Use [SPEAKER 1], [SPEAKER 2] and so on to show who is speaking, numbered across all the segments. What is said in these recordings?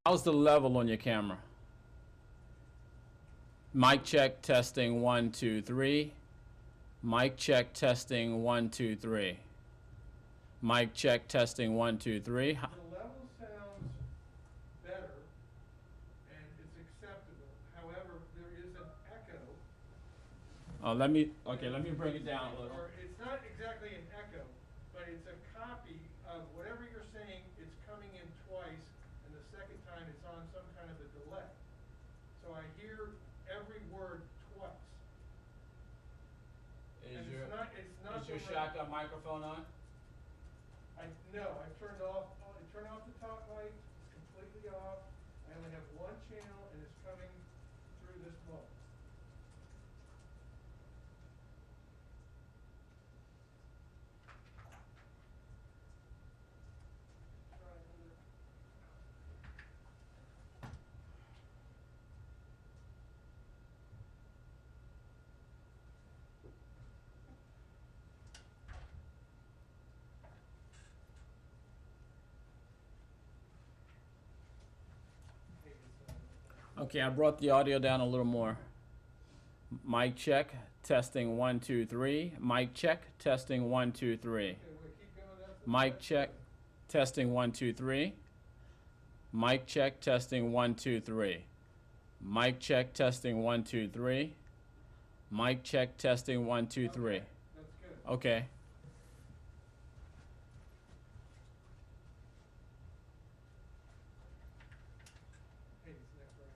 [SPEAKER 1] How's the level on your camera? Mic check, testing, 1, 2, 3. Mic check, testing, 1, 2, 3. Mic check, testing, 1, 2, 3.
[SPEAKER 2] The level sounds better and it's acceptable. However, there is an echo.
[SPEAKER 1] Let me bring it down a little.
[SPEAKER 2] Or it's not exactly an echo, but it's a copy of whatever you're saying. It's coming in twice, and the second time it's on some kind of a delay. So I hear every word twice.
[SPEAKER 1] Is
[SPEAKER 2] It's
[SPEAKER 1] your shotgun microphone on?
[SPEAKER 2] No, I turned off the top light. It's completely off. I only have one channel, and it's coming through this bulb.
[SPEAKER 1] Okay, I brought the audio down a little more. Mic check, testing, 1, 2, 3. Mic check, testing, 1, 2, 3. Mic check, testing, 1, 2, 3. Mic check, testing, 1, 2, 3. Mic check, testing, 1, 2, 3. Mic check, testing, 1, 2, 3.
[SPEAKER 2] That's good.
[SPEAKER 1] Okay.
[SPEAKER 2] Hey, it's next round.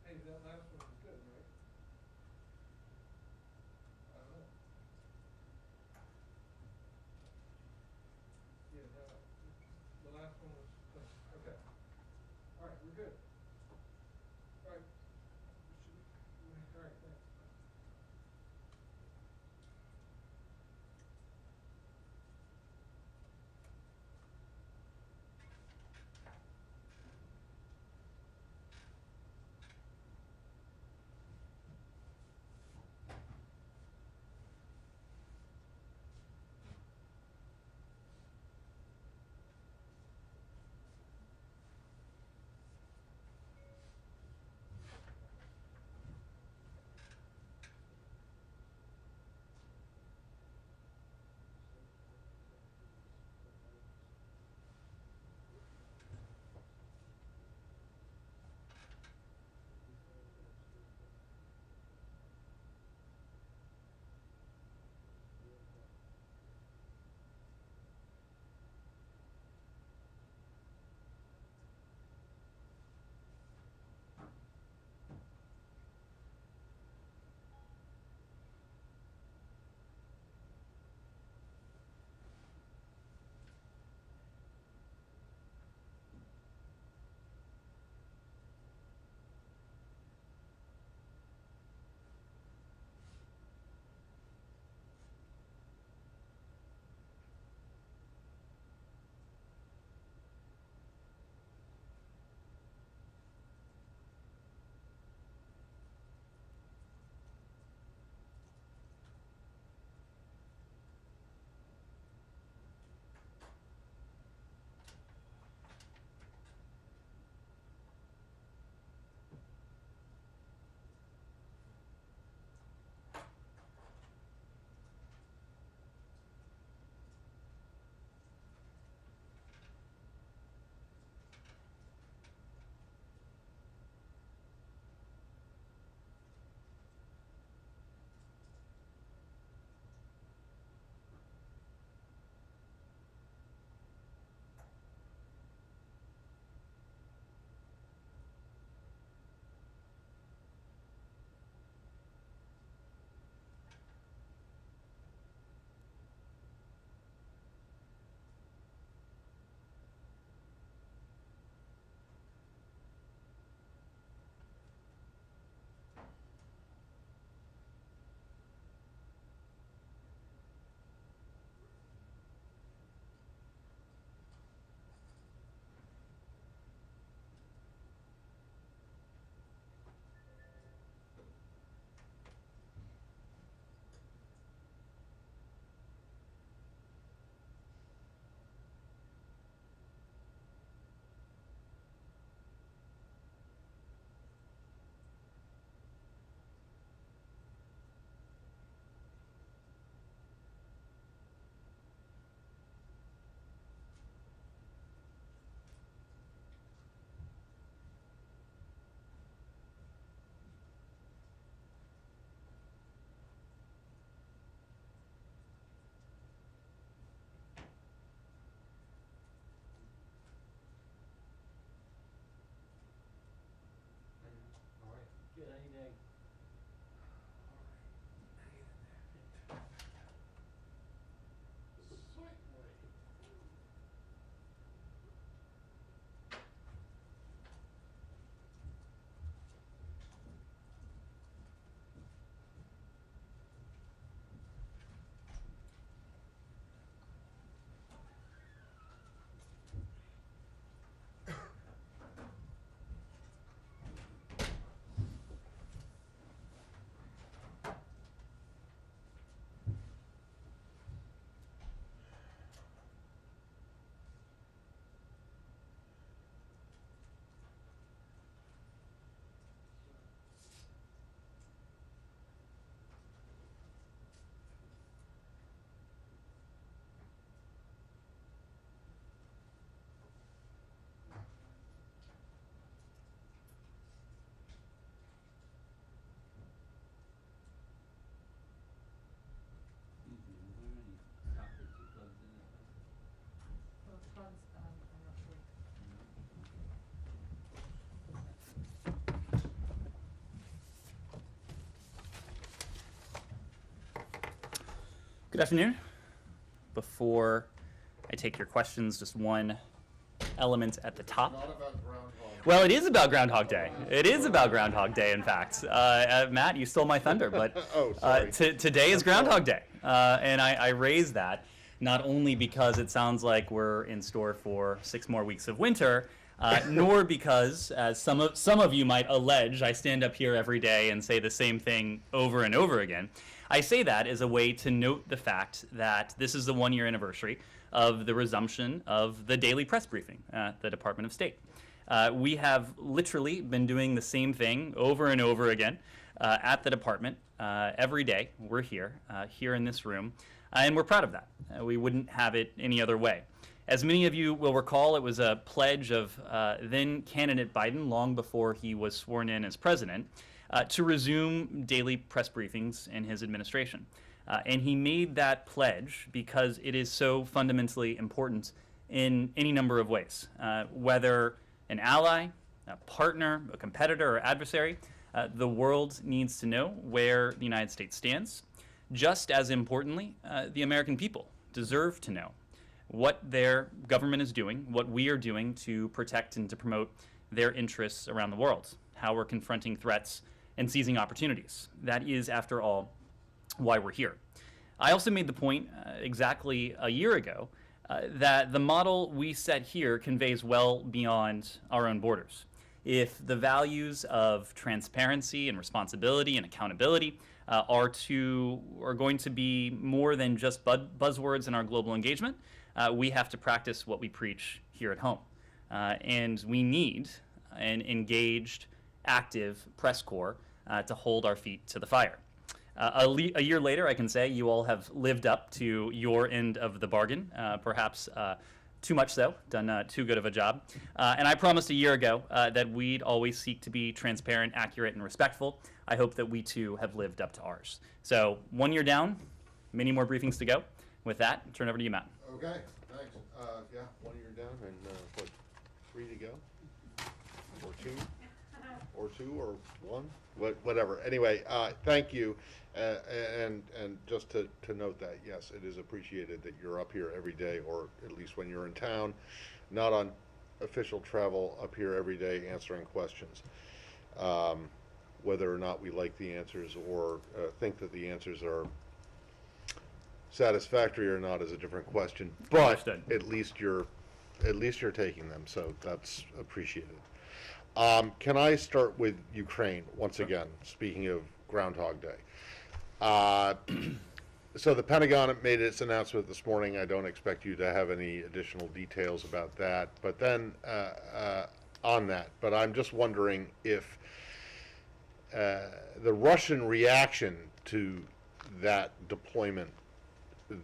[SPEAKER 2] Hey, that last one was good, right? I don't know. Yeah, no, the last one was, okay. All right, we're good. All right. All right, thanks.
[SPEAKER 3] Good afternoon. Before I take your questions, just one element at the top.
[SPEAKER 4] Not about Groundhog.
[SPEAKER 3] Well, it is about Groundhog Day. It is about Groundhog Day, in fact. Matt, you stole my thunder, but
[SPEAKER 4] Oh, sorry.
[SPEAKER 3] today is Groundhog Day. And I raise that not only because it sounds like we're in store for 6 more weeks of winter, nor because, as some of you might allege, I stand up here every day and say the same thing over and over again. I say that as a way to note the fact that this is the 1-year anniversary of the resumption of the daily press briefing at the Department of State. We have literally been doing the same thing over and over again at the department every day. We're here in this room, and we're proud of that. We wouldn't have it any other way. As many of you will recall, it was a pledge of then candidate Biden, long before he was sworn in as president, to resume daily press briefings in his administration. And he made that pledge because it is so fundamentally important in any number of ways. Whether an ally, a partner, a competitor, or adversary, the world needs to know where the United States stands. Just as importantly, the American people deserve to know what their government is doing, what we are doing to protect and to promote their interests around the world, how we're confronting threats and seizing opportunities. That is, after all, why we're here. I also made the point exactly a year ago that the model we set here conveys well beyond our own borders. If the values of transparency and responsibility and accountability are going to be more than just buzzwords in our global engagement, we have to practice what we preach here at home. And we need an engaged, active press corps to hold our feet to the fire. A year later, I can say you all have lived up to your end of the bargain, perhaps too much so, done too good of a job. And I promised a year ago that we'd always seek to be transparent, accurate, and respectful. I hope that we too have lived up to ours. So 1 year down, many more briefings to go. With that, turn over to you, Matt.
[SPEAKER 4] Okay, thanks. Yeah, 1 year down and what, 3 to go? Or two, or one? Whatever. Anyway, thank you. And just to note that, yes, it is appreciated that you're up here every day, or at least when you're in town, not on official travel, up here every day answering questions. Whether or not we like the answers or think that the answers are satisfactory or not is a different question. But
[SPEAKER 3] Understood.
[SPEAKER 4] at least you're taking them, so that's appreciated. Can I start with Ukraine once again? Speaking of Groundhog Day. So the Pentagon made its announcement this morning. I don't expect you to have any additional details about that. But then on that, but I'm just wondering if the Russian reaction to that deployment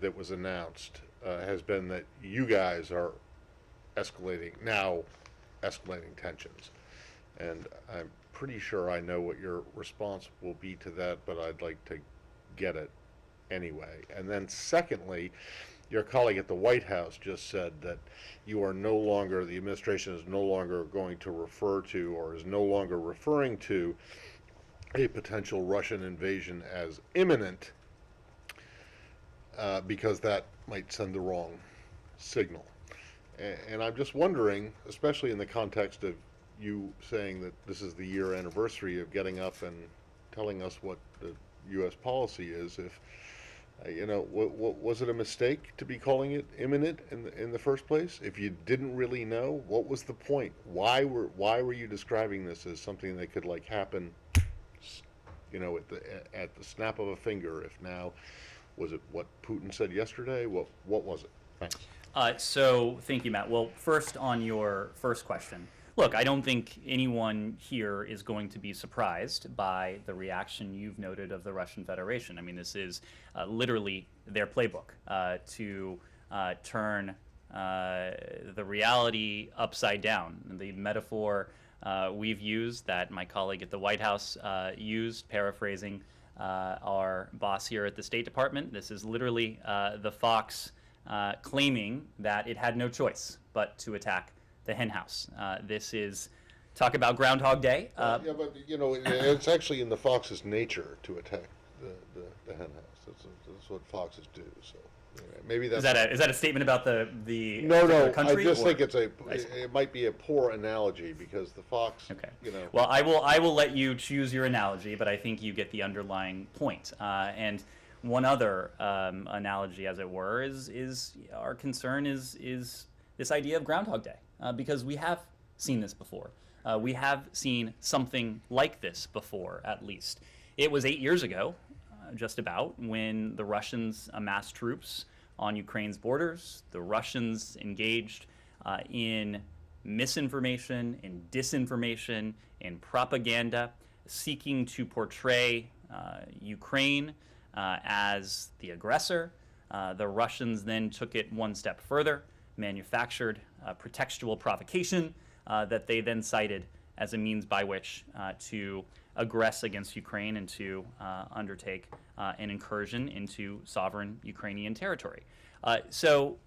[SPEAKER 4] that was announced has been that you guys are escalating tensions. And I'm pretty sure I know what your response will be to that, but I'd like to get it anyway. And then secondly, your colleague at the White House just said that you are no longer, the administration is no longer going to refer to, or is no longer referring to, a potential Russian invasion as imminent, because that might send the wrong signal. And I'm just wondering, especially in the context of you saying that this is the year anniversary of getting up and telling us what the U.S. policy is, if was it a mistake to be calling it imminent in the first place? If you didn't really know, what was the point? Why were you describing this as something that could like happen, at the snap of a finger? If now, was it what Putin said yesterday? What was it? Thanks.
[SPEAKER 3] So thank you, Matt. Well, first on your first question. Look, I don't think anyone here is going to be surprised by the reaction you've noted of the Russian Federation. I mean, this is literally their playbook to turn the reality upside down. The metaphor we've used, that my colleague at the White House used, paraphrasing our boss here at the State Department, this is literally the fox claiming that it had no choice but to attack the hen house. This is, talk about Groundhog Day.
[SPEAKER 4] Yeah, but it's actually in the fox's nature to attack the hen house. That's what foxes do. So maybe that's
[SPEAKER 3] Is that a statement about the
[SPEAKER 4] no.
[SPEAKER 3] particular country?
[SPEAKER 4] I just think
[SPEAKER 3] I see.
[SPEAKER 4] it might be a poor analogy because the fox.
[SPEAKER 3] Okay.
[SPEAKER 4] You know.
[SPEAKER 3] Well, I will let you choose your analogy, but I think you get the underlying point. And one other analogy, as it were, is our concern is this idea of Groundhog Day, because we have seen this before. We have seen something like this before, at least. It was 8 years ago, just about, when the Russians amassed troops on Ukraine's borders. The Russians engaged in misinformation, in disinformation, in propaganda, seeking to portray Ukraine as the aggressor. The Russians then took it one step further, manufactured pretextual provocation that they then cited as a means by which to aggress against Ukraine and to undertake an incursion into sovereign Ukrainian territory. So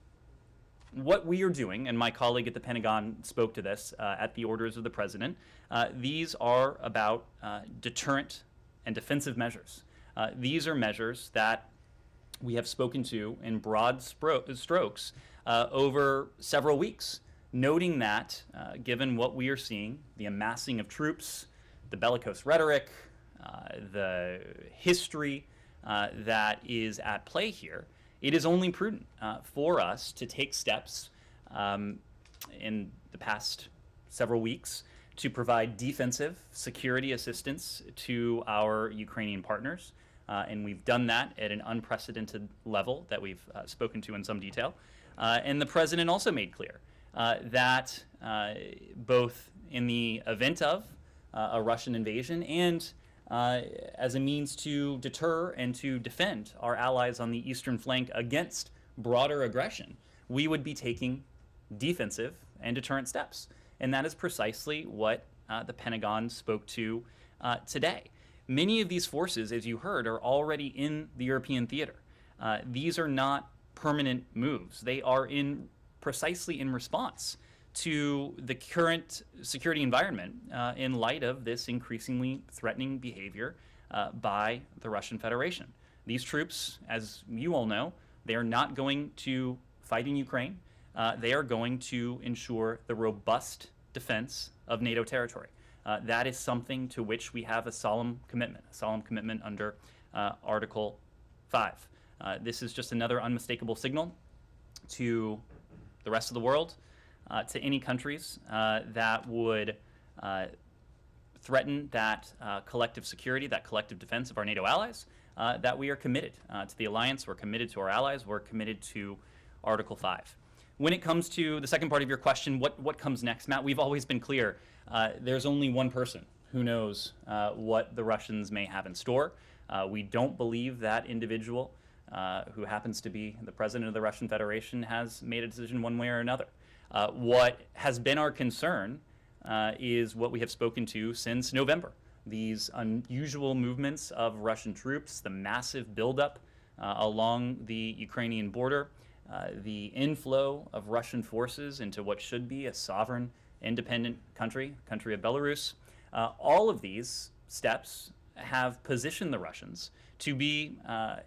[SPEAKER 3] what we are doing, and my colleague at the Pentagon spoke to this at the orders of the president, these are about deterrent and defensive measures. These are measures that we have spoken to in broad strokes over several weeks, noting that given what we are seeing, the amassing of troops, the bellicose rhetoric, the history that is at play here, it is only prudent for us to take steps in the past several weeks to provide defensive security assistance to our Ukrainian partners. And we've done that at an unprecedented level that we've spoken to in some detail. And the president also made clear that both in the event of a Russian invasion and as a means to deter and to defend our allies on the eastern flank against broader aggression, we would be taking defensive and deterrent steps. And that is precisely what the Pentagon spoke to today. Many of these forces, as you heard, are already in the European theater. These are not permanent moves. They are precisely in response to the current security environment in light of this increasingly threatening behavior by the Russian Federation. These troops, as you all know, they are not going to fight in Ukraine. They are going to ensure the robust defense of NATO territory. That is something to which we have a solemn commitment under Article 5. This is just another unmistakable signal to the rest of the world, to any countries that would threaten that collective security, that collective defense of our NATO allies, that we are committed to the alliance, we're committed to our allies, we're committed to Article 5. When it comes to the second part of your question, what comes next, Matt, we've always been clear. There's only one person who knows what the Russians may have in store. We don't believe that individual who happens to be the president of the Russian Federation has made a decision one way or another. What has been our concern is what we have spoken to since November. These unusual movements of Russian troops, the massive buildup along the Ukrainian border, the inflow of Russian forces into what should be a sovereign, independent country of Belarus. All of these steps have positioned the Russians to be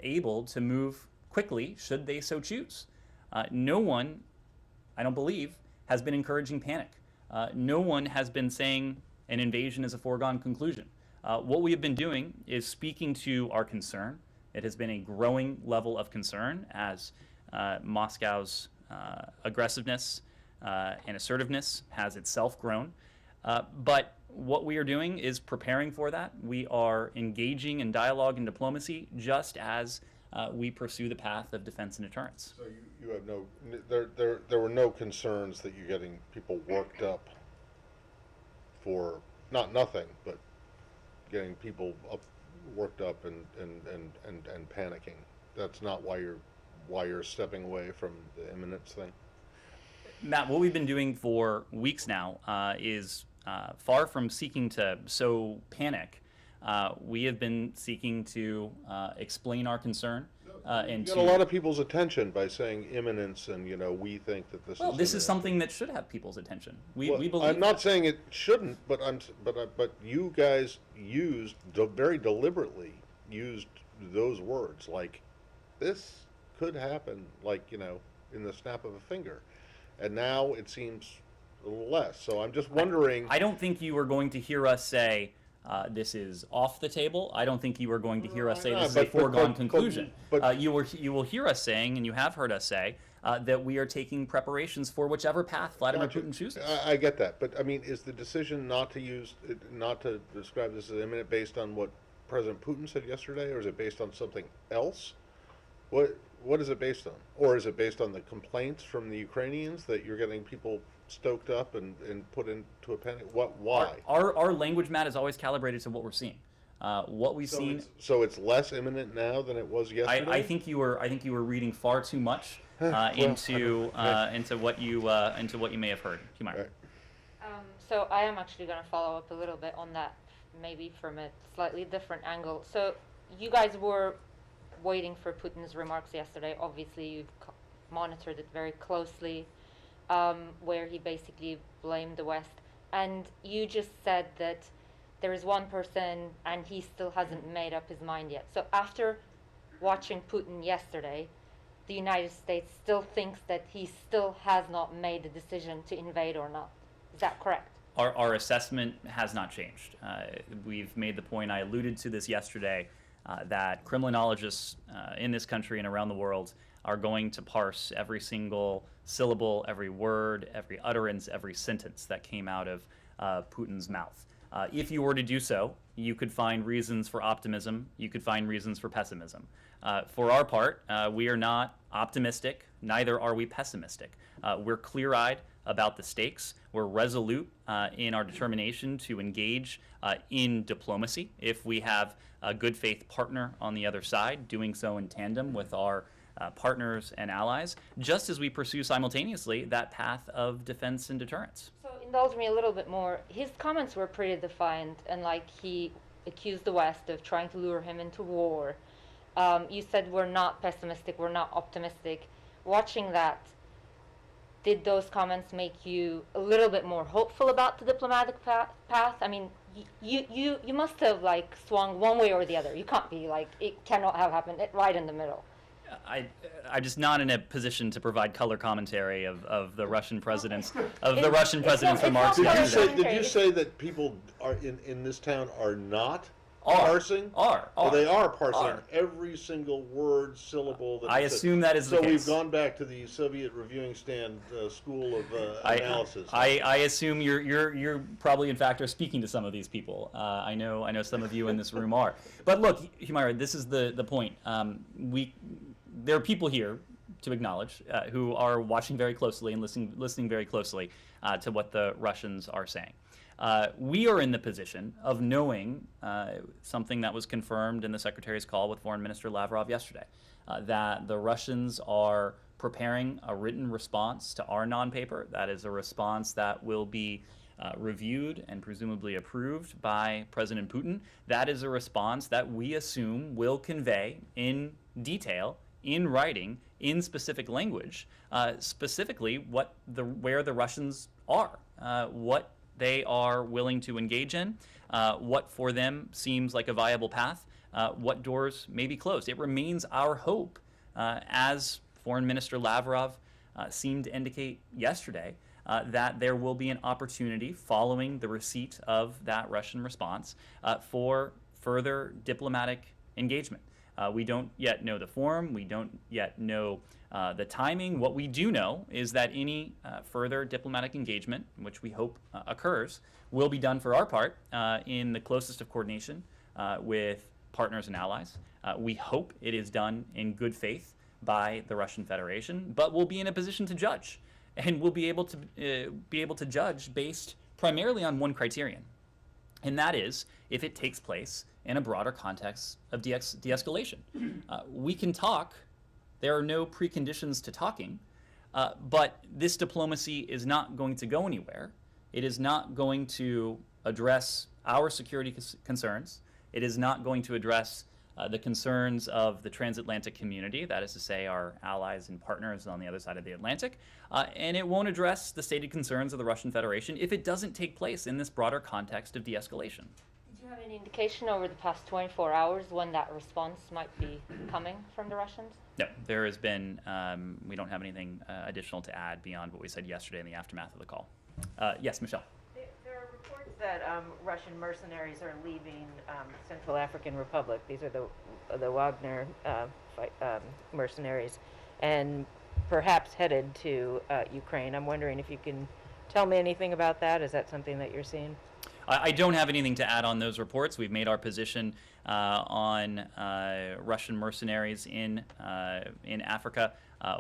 [SPEAKER 3] able to move quickly should they so choose. No one, I don't believe, has been encouraging panic. No one has been saying an invasion is a foregone conclusion. What we have been doing is speaking to our concern. It has been a growing level of concern as Moscow's aggressiveness and assertiveness has itself grown. But what we are doing is preparing for that. We are engaging in dialogue and diplomacy just as we pursue the path of defense and deterrence.
[SPEAKER 4] So you have no, there were no concerns that you're getting people worked up for, not nothing, but getting people worked up and panicking. That's not why you're stepping away from the imminence thing?
[SPEAKER 3] Matt, what we've been doing for weeks now is far from seeking to sow panic. We have been seeking to explain our concern. And
[SPEAKER 4] you get a lot of people's attention by saying imminence, and we think that this.
[SPEAKER 3] Well,
[SPEAKER 4] is
[SPEAKER 3] this
[SPEAKER 4] imminent.
[SPEAKER 3] is something that should have people's attention. We believe.
[SPEAKER 4] I'm not
[SPEAKER 3] that.
[SPEAKER 4] saying it shouldn't, but you guys very deliberately used those words, like, this could happen, like, in the snap of a finger. And now it seems a little less. So I'm just wondering.
[SPEAKER 3] I don't think you were going to hear us say this is off the table. I don't think you were going to hear us say this is a foregone conclusion.
[SPEAKER 4] But
[SPEAKER 3] you will hear us saying, and you have heard us say, that we are taking preparations for whichever path Vladimir
[SPEAKER 4] Gotcha.
[SPEAKER 3] Putin chooses.
[SPEAKER 4] I get that, but I mean, is the decision not to describe this as imminent based on what President Putin said yesterday, or is it based on something else? What is it based on? Or is it based on the complaints from the Ukrainians that you're getting people stoked up and put into a panic? Why?
[SPEAKER 3] Our language, Matt, is always calibrated to what we're seeing. What we've seen.
[SPEAKER 4] So it's less imminent now than it was yesterday.
[SPEAKER 3] I think you were reading far too much into what you may have heard. Humira.
[SPEAKER 4] Right.
[SPEAKER 5] So I am actually going to follow up a little bit on that, maybe from a slightly different angle. So you guys were waiting for Putin's remarks yesterday. Obviously, you've monitored it very closely, where he basically blamed the West. And you just said that there is one person and he still hasn't made up his mind yet. So after watching Putin yesterday, the United States still thinks that he still has not made the decision to invade or not. Is that correct?
[SPEAKER 3] Our assessment has not changed. We've made the point, I alluded to this yesterday, that criminologists in this country and around the world are going to parse every single syllable, every word, every utterance, every sentence that came out of Putin's mouth. If you were to do so, you could find reasons for optimism, you could find reasons for pessimism. For our part, we are not optimistic, neither are we pessimistic. We're clear-eyed about the stakes. We're resolute in our determination to engage in diplomacy if we have a good faith partner on the other side, doing so in tandem with our partners and allies, just as we pursue simultaneously that path of defense and deterrence.
[SPEAKER 5] So indulge me a little bit more. His comments were pretty defiant, and like he accused the West of trying to lure him into war. You said we're not pessimistic, we're not optimistic. Watching that, did those comments make you a little bit more hopeful about the diplomatic path? I mean, you must have like swung one way or the other. You can't be like, it cannot have happened right in the middle.
[SPEAKER 3] I'm just not in a position to provide color commentary of the Russian president's remarks.
[SPEAKER 4] Did you say that people are in this town are not parsing? Well, they are parsing every single word, syllable. That
[SPEAKER 3] I assume that is the case.
[SPEAKER 4] So we've gone back to the Soviet reviewing stand school of analysis.
[SPEAKER 3] I assume you're probably in fact are speaking to some of these people. I know some of you in this room are. But look, Humira, this is the point. There are people here to acknowledge who are watching very closely and listening very closely to what the Russians are saying. We are in the position of knowing something that was confirmed in the Secretary's call with Foreign Minister Lavrov yesterday, that the Russians are preparing a written response to our non-paper. That is a response that will be reviewed and presumably approved by President Putin. That is a response that we assume will convey in detail, in writing, in specific language, specifically where the Russians are, what they are willing to engage in, what for them seems like a viable path, what doors may be closed. It remains our hope, as Foreign Minister Lavrov seemed to indicate yesterday, that there will be an opportunity following the receipt of that Russian response for further diplomatic engagement. We don't yet know the form. We don't yet know the timing. What we do know is that any further diplomatic engagement, which we hope occurs, will be done for our part in the closest of coordination with partners and allies. We hope it is done in good faith by the Russian Federation, but we'll be in a position to judge, and we'll be able to judge based primarily on one criterion, and that is if it takes place in a broader context of de-escalation. We can talk. There are no preconditions to talking, but this diplomacy is not going to go anywhere. It is not going to address our security concerns. It is not going to address the concerns of the transatlantic community, that is to say our allies and partners on the other side of the Atlantic, and it won't address the stated concerns of the Russian Federation if it doesn't take place in this broader context of de-escalation.
[SPEAKER 6] Did you
[SPEAKER 5] you have any indication over the past 24 hours when that response might be coming from the Russians?
[SPEAKER 3] No, there has been, we don't have anything additional to add beyond what we said yesterday in the aftermath of the call. Yes, Michelle.
[SPEAKER 6] There are reports that Russian mercenaries are leaving Central African Republic. These are the Wagner mercenaries, and perhaps headed to Ukraine. I'm wondering if you can tell me anything about that. Is that something that you're seeing?
[SPEAKER 3] I don't have anything to add on those reports. We've made our position on Russian mercenaries in Africa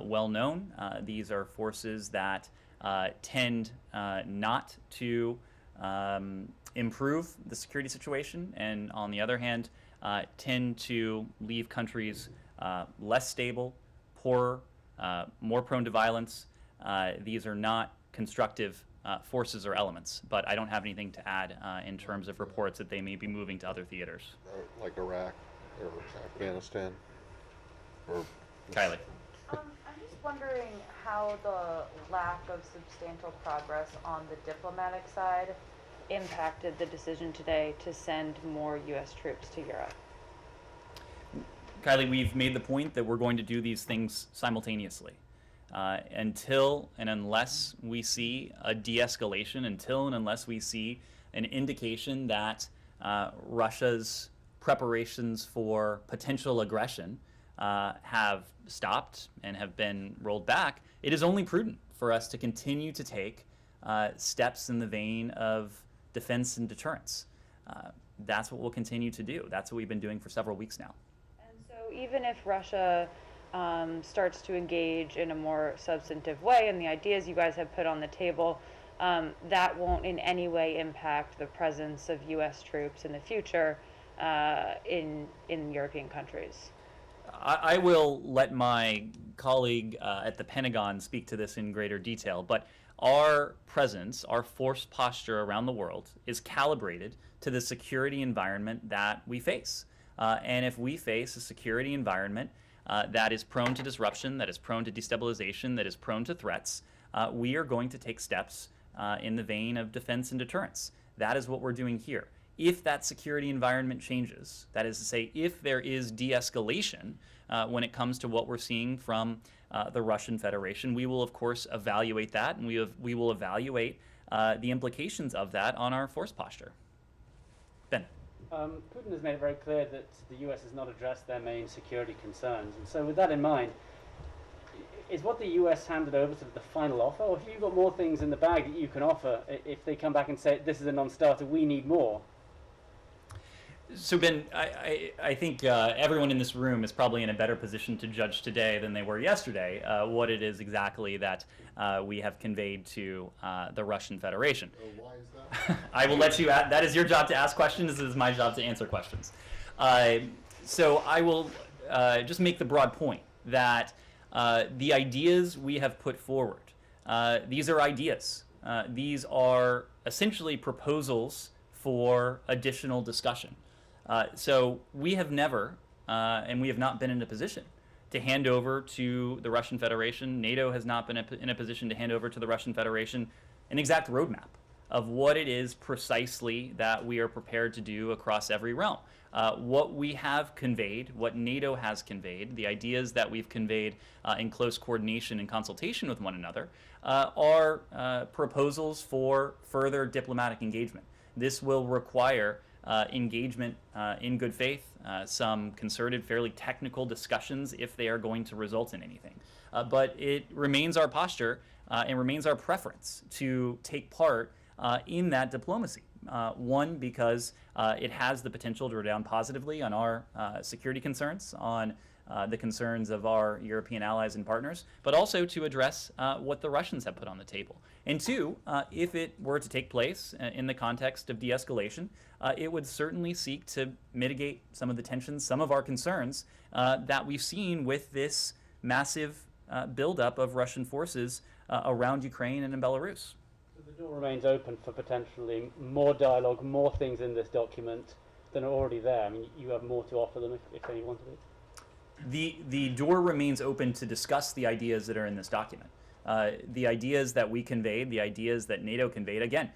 [SPEAKER 3] well known. These are forces that tend not to improve the security situation, and on the other hand, tend to leave countries less stable, poorer, more prone to violence. These are not constructive forces or elements, but I don't have anything to add in terms of reports that they may be moving to other theaters.
[SPEAKER 4] Like Iraq or Afghanistan? Or
[SPEAKER 3] Kylie.
[SPEAKER 7] I'm just wondering how the lack of substantial progress on the diplomatic side impacted the decision today to send more U.S. troops to Europe.
[SPEAKER 3] Kylie, we've made the point that we're going to do these things simultaneously. Until and unless we see a de-escalation, until and unless we see an indication that Russia's preparations for potential aggression have stopped and have been rolled back, it is only prudent for us to continue to take steps in the vein of defense and deterrence. That's what we'll continue to do. That's what we've been doing for several weeks now.
[SPEAKER 7] And so even if Russia starts to engage in a more substantive way, and the ideas you guys have put on the table, that won't in any way impact the presence of U.S. troops in the future in European countries.
[SPEAKER 3] I will let my colleague at the Pentagon speak to this in greater detail, but our presence, our force posture around the world is calibrated to the security environment that we face. And if we face a security environment that is prone to disruption, that is prone to destabilization, that is prone to threats, we are going to take steps in the vein of defense and deterrence. That is what we're doing here. If that security environment changes, that is to say, if there is de-escalation when it comes to what we're seeing from the Russian Federation, we will, of course, evaluate that, and we will evaluate the implications of that on our force posture. Ben.
[SPEAKER 8] Putin has made it very clear that the US has not addressed their main security concerns. And so with that in mind, is what the US handed over to the final offer, or have you got more things in the bag that you can offer if they come back and say, this is a non-starter, we need more?
[SPEAKER 3] So Ben, I think everyone in this room is probably in a better position to judge today than they were yesterday what it is exactly that we have conveyed to the Russian Federation.
[SPEAKER 4] why is that?
[SPEAKER 3] I will let you, that is your job to ask questions, this is my job to answer questions. So I will just make the broad point that the ideas we have put forward, these are ideas. These are essentially proposals for additional discussion. So we have never, and we have not been in a position to hand over to the Russian Federation. NATO has not been in a position to hand over to the Russian Federation an exact roadmap of what it is precisely that we are prepared to do across every realm. What we have conveyed, what NATO has conveyed, the ideas that we've conveyed in close coordination and consultation with one another are proposals for further diplomatic engagement. This will require engagement in good faith, some concerted, fairly technical discussions if they are going to result in anything. But it remains our posture and remains our preference to take part in that diplomacy. One, because it has the potential to redound positively on our security concerns, on the concerns of our European allies and partners, but also to address what the Russians have put on the table. And two, if it were to take place in the context of de-escalation, it would certainly seek to mitigate some of the tensions, some of our concerns that we've seen with this massive buildup of Russian forces around Ukraine and in Belarus.
[SPEAKER 8] So the door remains open for potentially more dialogue, more things in this document than are already there. I mean, you have more to offer them if they wanted it.
[SPEAKER 3] The door remains open to discuss the ideas that are in this document. The ideas that we conveyed, the ideas that NATO conveyed, again,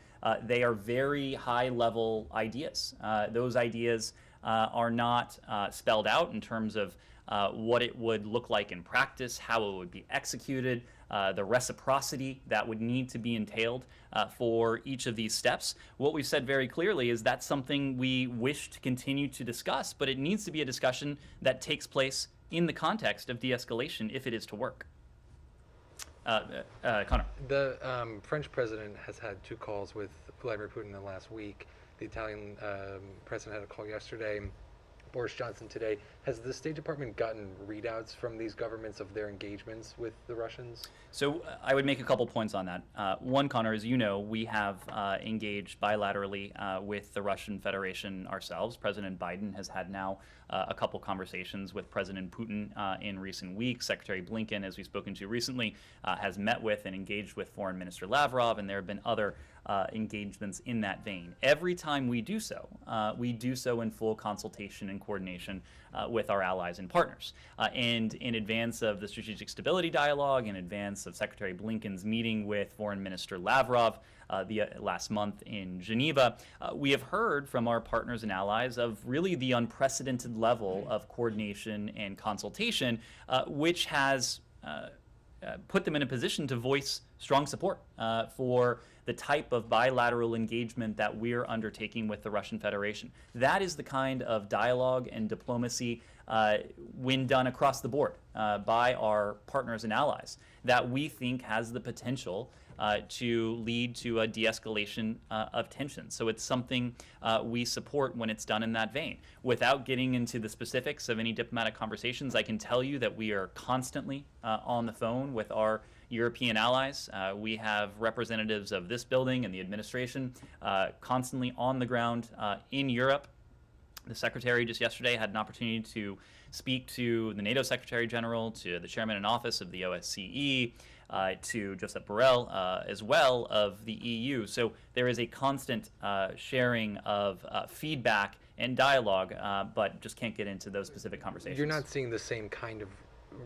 [SPEAKER 3] they are very high-level ideas. Those ideas are not spelled out in terms of what it would look like in practice, how it would be executed, the reciprocity that would need to be entailed for each of these steps. What we've said very clearly is that's something we wish to continue to discuss, but it needs to be a discussion that takes place in the context of de-escalation if it is to work. Connor.
[SPEAKER 9] The French president has had 2 calls with Vladimir Putin in the last week. The Italian president had a call yesterday. Boris Johnson today. Has the State Department gotten readouts from these governments of their engagements with the Russians?
[SPEAKER 3] So I would make a couple points on that. One, Connor, as you know, we have engaged bilaterally with the Russian Federation ourselves. President Biden has had now a couple conversations with President Putin in recent weeks. Secretary Blinken, as we've spoken to recently, has met with and engaged with Foreign Minister Lavrov, and there have been other engagements in that vein. Every time we do so in full consultation and coordination with our allies and partners. And in advance of the Strategic Stability Dialogue, in advance of Secretary Blinken's meeting with Foreign Minister Lavrov last month in Geneva, we have heard from our partners and allies of really the unprecedented level of coordination and consultation, which has put them in a position to voice strong support for the type of bilateral engagement that we're undertaking with the Russian Federation. That is the kind of dialogue and diplomacy, when done across the board by our partners and allies, that we think has the potential to lead to a de-escalation of tension. So it's something we support when it's done in that vein. Without getting into the specifics of any diplomatic conversations, I can tell you that we are constantly on the phone with our European allies. We have representatives of this building and the administration constantly on the ground in Europe. The Secretary just yesterday had an opportunity to speak to the NATO Secretary General, to the Chairman in Office of the OSCE, to Josep Borrell as well of the EU. So there is a constant sharing of feedback and dialogue, but just can't get into those specific conversations.
[SPEAKER 9] You're not seeing the same kind of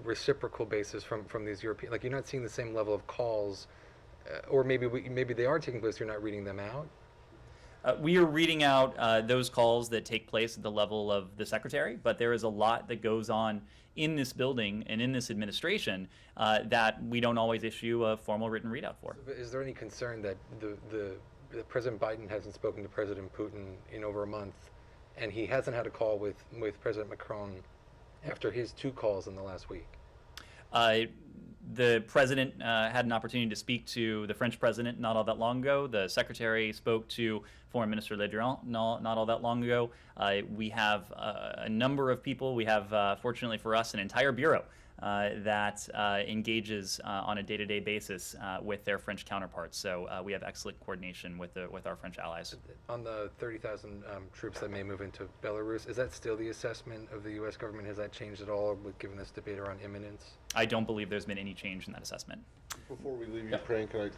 [SPEAKER 9] reciprocal basis from these European, like you're not seeing the same level of calls, or maybe they are taking place, you're not reading them out?
[SPEAKER 3] We are reading out those calls that take place at the level of the Secretary, but there is a lot that goes on in this building and in this administration that we don't always issue a formal written readout for.
[SPEAKER 9] So, is there any concern that the President Biden hasn't spoken to President Putin in over a month, and he hasn't had a call with President Macron after his 2 calls in the last week?
[SPEAKER 3] The president had an opportunity to speak to the French president not all that long ago. The secretary spoke to Foreign Minister Le Drian not all that long ago. We have a number of people. We have, fortunately for us, an entire bureau that engages on a day-to-day basis with their French counterparts. So we have excellent coordination with our French allies.
[SPEAKER 9] On the 30,000 troops that may move into Belarus, is that still the assessment of the U.S. government? Has that changed at all, given this debate around imminence?
[SPEAKER 3] I don't believe there's been any change in that assessment.
[SPEAKER 4] Before we leave Ukraine, can I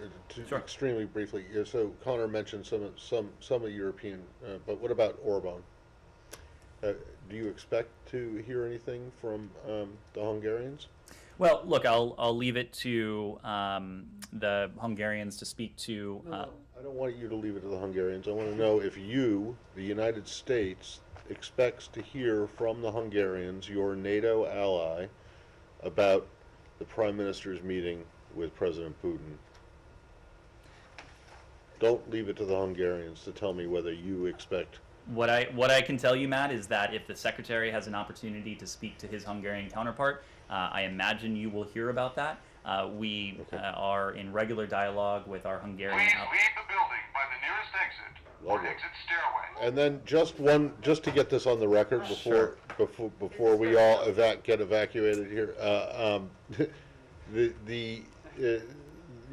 [SPEAKER 3] Sure.
[SPEAKER 4] extremely briefly? So Connor mentioned some of European, but what about Orban? Do you expect to hear anything from the Hungarians?
[SPEAKER 3] Well, look, I'll leave it to the Hungarians to speak to.
[SPEAKER 4] I don't want you to leave it to the Hungarians. I want to know if you, the United States, expects to hear from the Hungarians, your NATO ally, about the Prime Minister's meeting with President Putin. Don't leave it to the Hungarians to tell me whether you expect.
[SPEAKER 3] What I can tell you, Matt, is that if the Secretary has an opportunity to speak to his Hungarian counterpart, I imagine you will hear about that. We are in regular dialogue with our Hungarian.
[SPEAKER 10] Please leave the building by the nearest exit or exit stairway.
[SPEAKER 4] And then just to get this on the record before we all get evacuated here,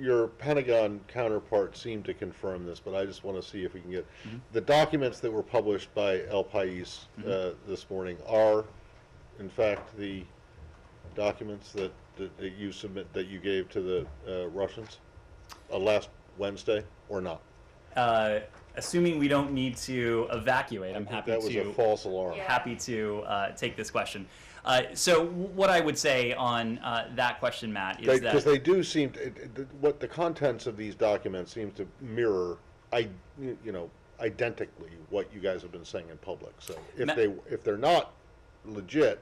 [SPEAKER 4] your Pentagon counterpart seemed to confirm this, but I just want to see if we can get the documents that were published by El País this morning are, in fact, the documents that you gave to the Russians last Wednesday, or not?
[SPEAKER 3] Assuming we don't need to evacuate, I'm happy
[SPEAKER 4] that was
[SPEAKER 3] to.
[SPEAKER 4] a false alarm.
[SPEAKER 3] Happy to take this question. So what I would say on that question, Matt, is that
[SPEAKER 4] Because they do seem to, what the contents of these documents seem to mirror, identically what you guys have been saying in public. So if they're not legit,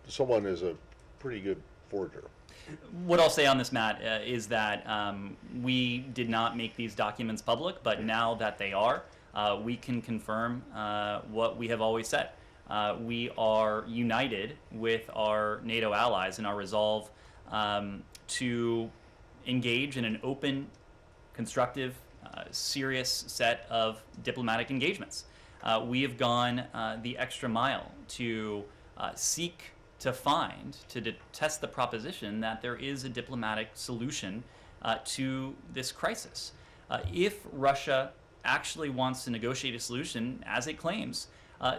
[SPEAKER 4] someone is a pretty good forger.
[SPEAKER 3] what I'll say on this, Matt, is that we did not make these documents public, but now that they are, we can confirm what we have always said. We are united with our NATO allies in our resolve to engage in an open, constructive, serious set of diplomatic engagements. We have gone the extra mile to seek to find, to test the proposition that there is a diplomatic solution to this crisis. If Russia actually wants to negotiate a solution, as it claims,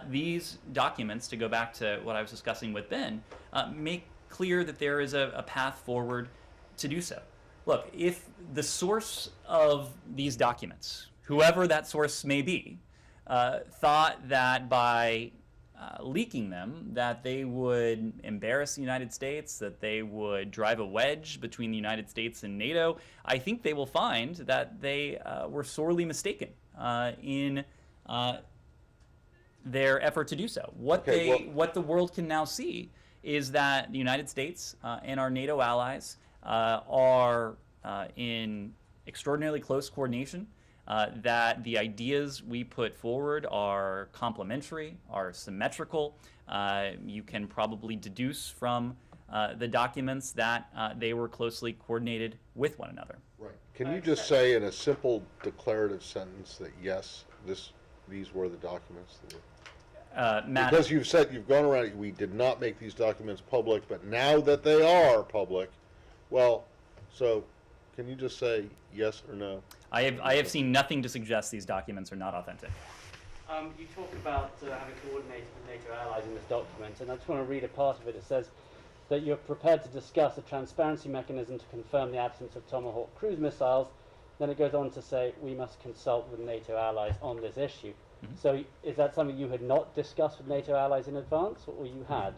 [SPEAKER 3] these documents, to go back to what I was discussing with Ben, make clear that there is a path forward to do so. Look, if the source of these documents, whoever that source may be, thought that by leaking them, that they would embarrass the United States, that they would drive a wedge between the United States and NATO, I think they will find that they were sorely mistaken in their effort to do so. What the world can now see is that the United States and our NATO allies are in extraordinarily close coordination, that the ideas we put forward are complementary, are symmetrical. You can probably deduce from the documents that they were closely coordinated with one another.
[SPEAKER 4] Right. Can you just say in a simple declarative sentence that yes, these were the documents that were...
[SPEAKER 3] Matt,
[SPEAKER 4] because you've gone around, we did not make these documents public, but now that they are public, well, so can you just say yes or no?
[SPEAKER 3] I have seen nothing to suggest these documents are not authentic.
[SPEAKER 8] You talk about having coordinated with NATO allies in this document, and I just want to read a part of it. It says that you're prepared to discuss a transparency mechanism to confirm the absence of Tomahawk cruise missiles. Then it goes on to say we must consult with NATO allies on this issue. So is that something you had not discussed with NATO allies in advance, or you had?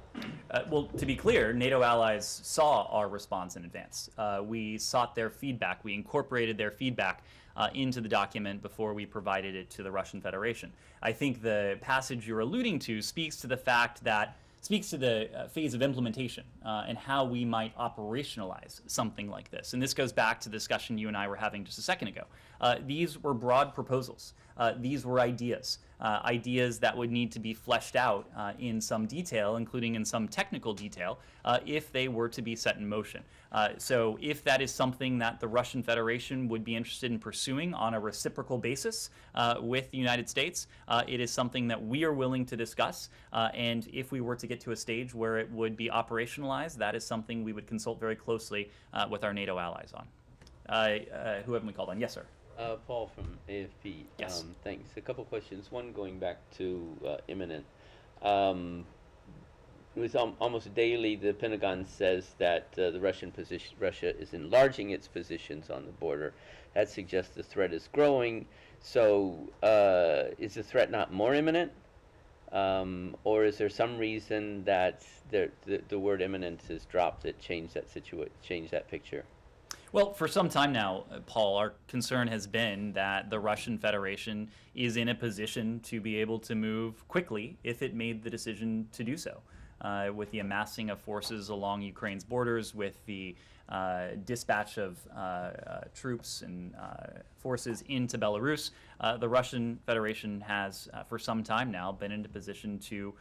[SPEAKER 3] Well, to be clear, NATO allies saw our response in advance. We sought their feedback. We incorporated their feedback into the document before we provided it to the Russian Federation. I think the passage you're alluding to speaks to the phase of implementation and how we might operationalize something like this. And this goes back to the discussion you and I were having just a second ago. These were broad proposals. These were ideas that would need to be fleshed out in some detail, including in some technical detail, if they were to be set in motion. So if that is something that the Russian Federation would be interested in pursuing on a reciprocal basis with the United States, it is something that we are willing to discuss. And if we were to get to a stage where it would be operationalized, that is something we would consult very closely with our NATO allies on. Who haven't we called on? Yes, sir.
[SPEAKER 11] Paul from AFP.
[SPEAKER 3] Yes.
[SPEAKER 11] Thanks. A couple questions. One going back to imminent. It was almost daily. The Pentagon says that Russia is enlarging its positions on the border. That suggests the threat is growing. So is the threat not more imminent? Or is there some reason that the word imminent is dropped that changed that picture?
[SPEAKER 3] Well, for some time now, Paul, our concern has been that the Russian Federation is in a position to be able to move quickly if it made the decision to do so. With the amassing of forces along Ukraine's borders, with the dispatch of troops and forces into Belarus, the Russian Federation has, for some time now, been in a position to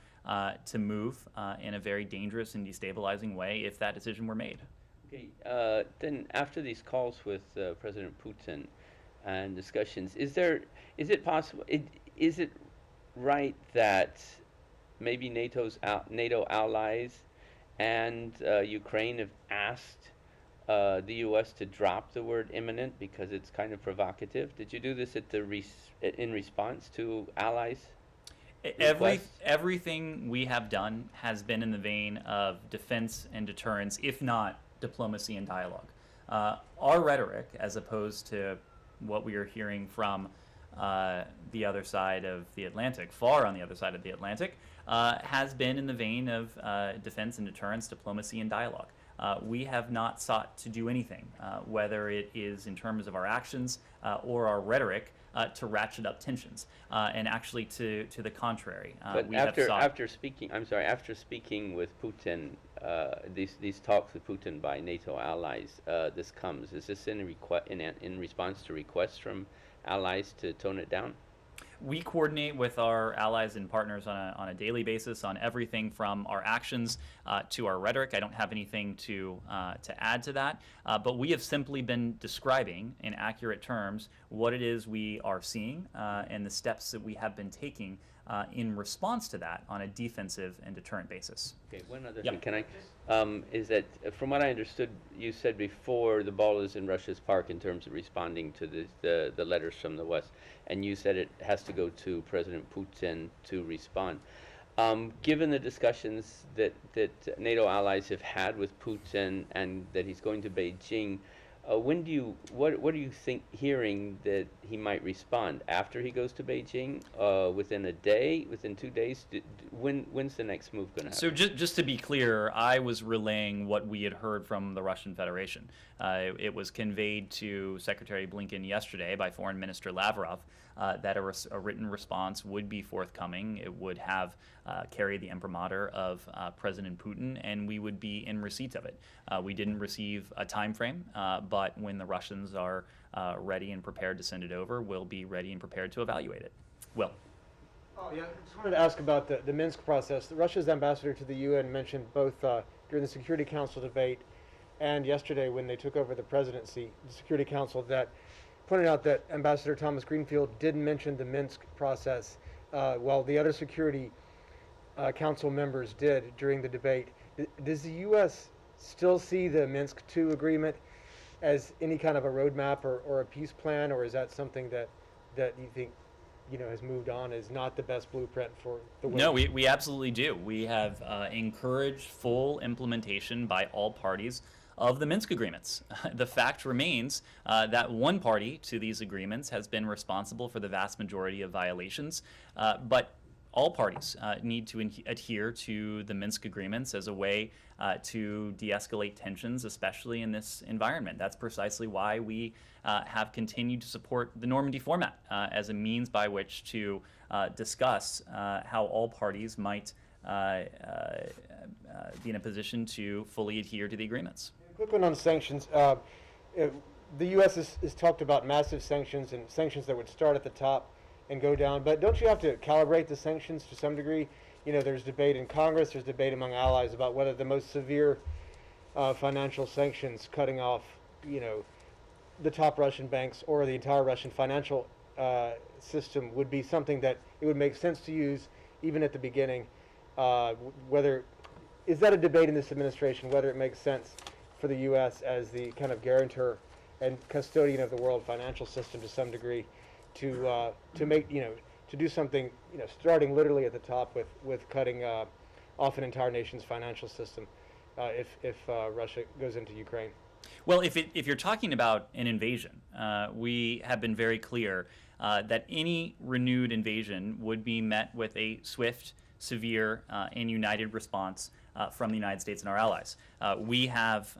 [SPEAKER 3] move in a very dangerous and destabilizing way if that decision were made.
[SPEAKER 11] Okay. Then after these calls with President Putin and discussions, is it possible? Is it right that maybe NATO allies and Ukraine have asked the U.S. to drop the word imminent because it's kind of provocative? Did you do this in response to allies?
[SPEAKER 3] Everything we have done has been in the vein of defense and deterrence, if not diplomacy and dialogue. Our rhetoric, as opposed to what we are hearing from the other side of the Atlantic, far on the other side of the Atlantic, has been in the vein of defense and deterrence, diplomacy, and dialogue. We have not sought to do anything, whether it is in terms of our actions or our rhetoric, to ratchet up tensions, and actually to the contrary.
[SPEAKER 11] But
[SPEAKER 3] we have sought
[SPEAKER 11] after speaking with Putin, these talks with Putin by NATO allies, this comes. Is this in response to requests from allies to tone it down?
[SPEAKER 3] We coordinate with our allies and partners on a daily basis on everything from our actions to our rhetoric. I don't have anything to add to that, but we have simply been describing in accurate terms what it is we are seeing and the steps that we have been taking in response to that on a defensive and deterrent basis.
[SPEAKER 11] Okay, one other
[SPEAKER 3] Yep.
[SPEAKER 11] thing, can I? Is that, from what I understood, you said before the ball is in Russia's park in terms of responding to the letters from the West, and you said it has to go to President Putin to respond. Given the discussions that NATO allies have had with Putin and that he's going to Beijing, what are you hearing that he might respond after he goes to Beijing? Within a day, within 2 days? When's the next move going to happen?
[SPEAKER 3] So just to be clear, I was relaying what we had heard from the Russian Federation. It was conveyed to Secretary Blinken yesterday by Foreign Minister Lavrov that a written response would be forthcoming. It would have carry the imprimatur of President Putin, and we would be in receipt of it. We didn't receive a time frame, but when the Russians are ready and prepared to send it over, we'll be ready and prepared to evaluate it. Will.
[SPEAKER 12] Oh, yeah. I just wanted to ask about the Minsk process. Russia's ambassador to the UN mentioned both during the Security Council debate and yesterday when they took over the presidency, the Security Council, that pointed out that Ambassador Thomas Greenfield didn't mention the Minsk process while the other Security Council members did during the debate. Does the U.S. still see the Minsk II agreement as any kind of a roadmap or a peace plan, or is that something that you think has moved on, is not the best blueprint for the way?
[SPEAKER 3] No, we absolutely do. We have encouraged full implementation by all parties of the Minsk Agreements. The fact remains that one party to these agreements has been responsible for the vast majority of violations, but all parties need to adhere to the Minsk Agreements as a way to de-escalate tensions, especially in this environment. That's precisely why we have continued to support the Normandy format as a means by which to discuss how all parties might be in a position to fully adhere to the agreements.
[SPEAKER 12] Quick one on sanctions. The U.S. has talked about massive sanctions and sanctions that would start at the top and go down, but don't you have to calibrate the sanctions to some degree? There's debate in Congress, there's debate among allies about whether the most severe financial sanctions, cutting off, the top Russian banks or the entire Russian financial system, would be something that it would make sense to use even at the beginning. Is that a debate in this administration, whether it makes sense for the U.S. as the kind of guarantor and custodian of the world financial system to some degree to make, to do something, starting literally at the top with cutting off an entire nation's financial system if Russia goes into Ukraine?
[SPEAKER 3] Well, if you're talking about an invasion, we have been very clear that any renewed invasion would be met with a swift, severe, and united response from the United States and our allies. We have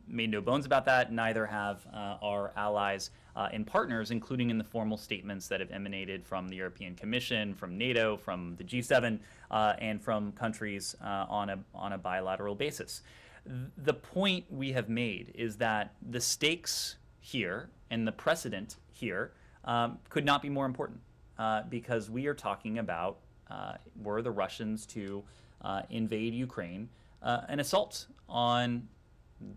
[SPEAKER 3] made no bones about that, neither have our allies and partners, including in the formal statements that have emanated from the European Commission, from NATO, from the G7, and from countries on a bilateral basis. The point we have made is that the stakes here and the precedent here could not be more important because we are talking about were the Russians to invade Ukraine, an assault on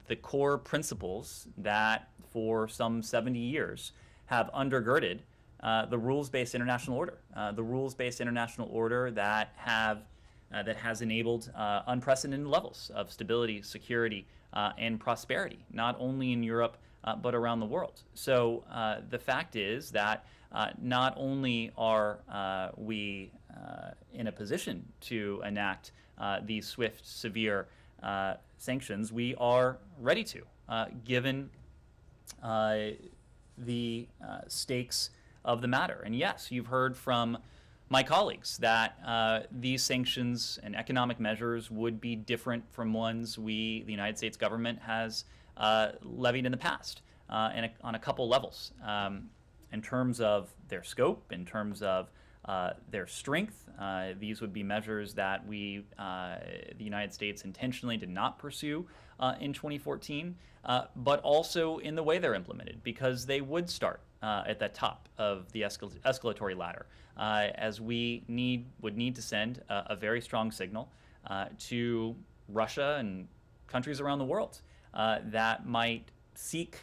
[SPEAKER 3] the core principles that for some 70 years have undergirded the rules-based international order, that has enabled unprecedented levels of stability, security, and prosperity, not only in Europe but around the world. So the fact is that not only are we in a position to enact these swift, severe sanctions, we are ready to, given the stakes of the matter. And yes, you've heard from my colleagues that these sanctions and economic measures would be different from ones the United States government has levied in the past, and on a couple levels, in terms of their scope, in terms of their strength. These would be measures that the United States intentionally did not pursue in 2014, but also in the way they're implemented, because they would start at the top of the escalatory ladder, as we would need to send a very strong signal to Russia and countries around the world that might seek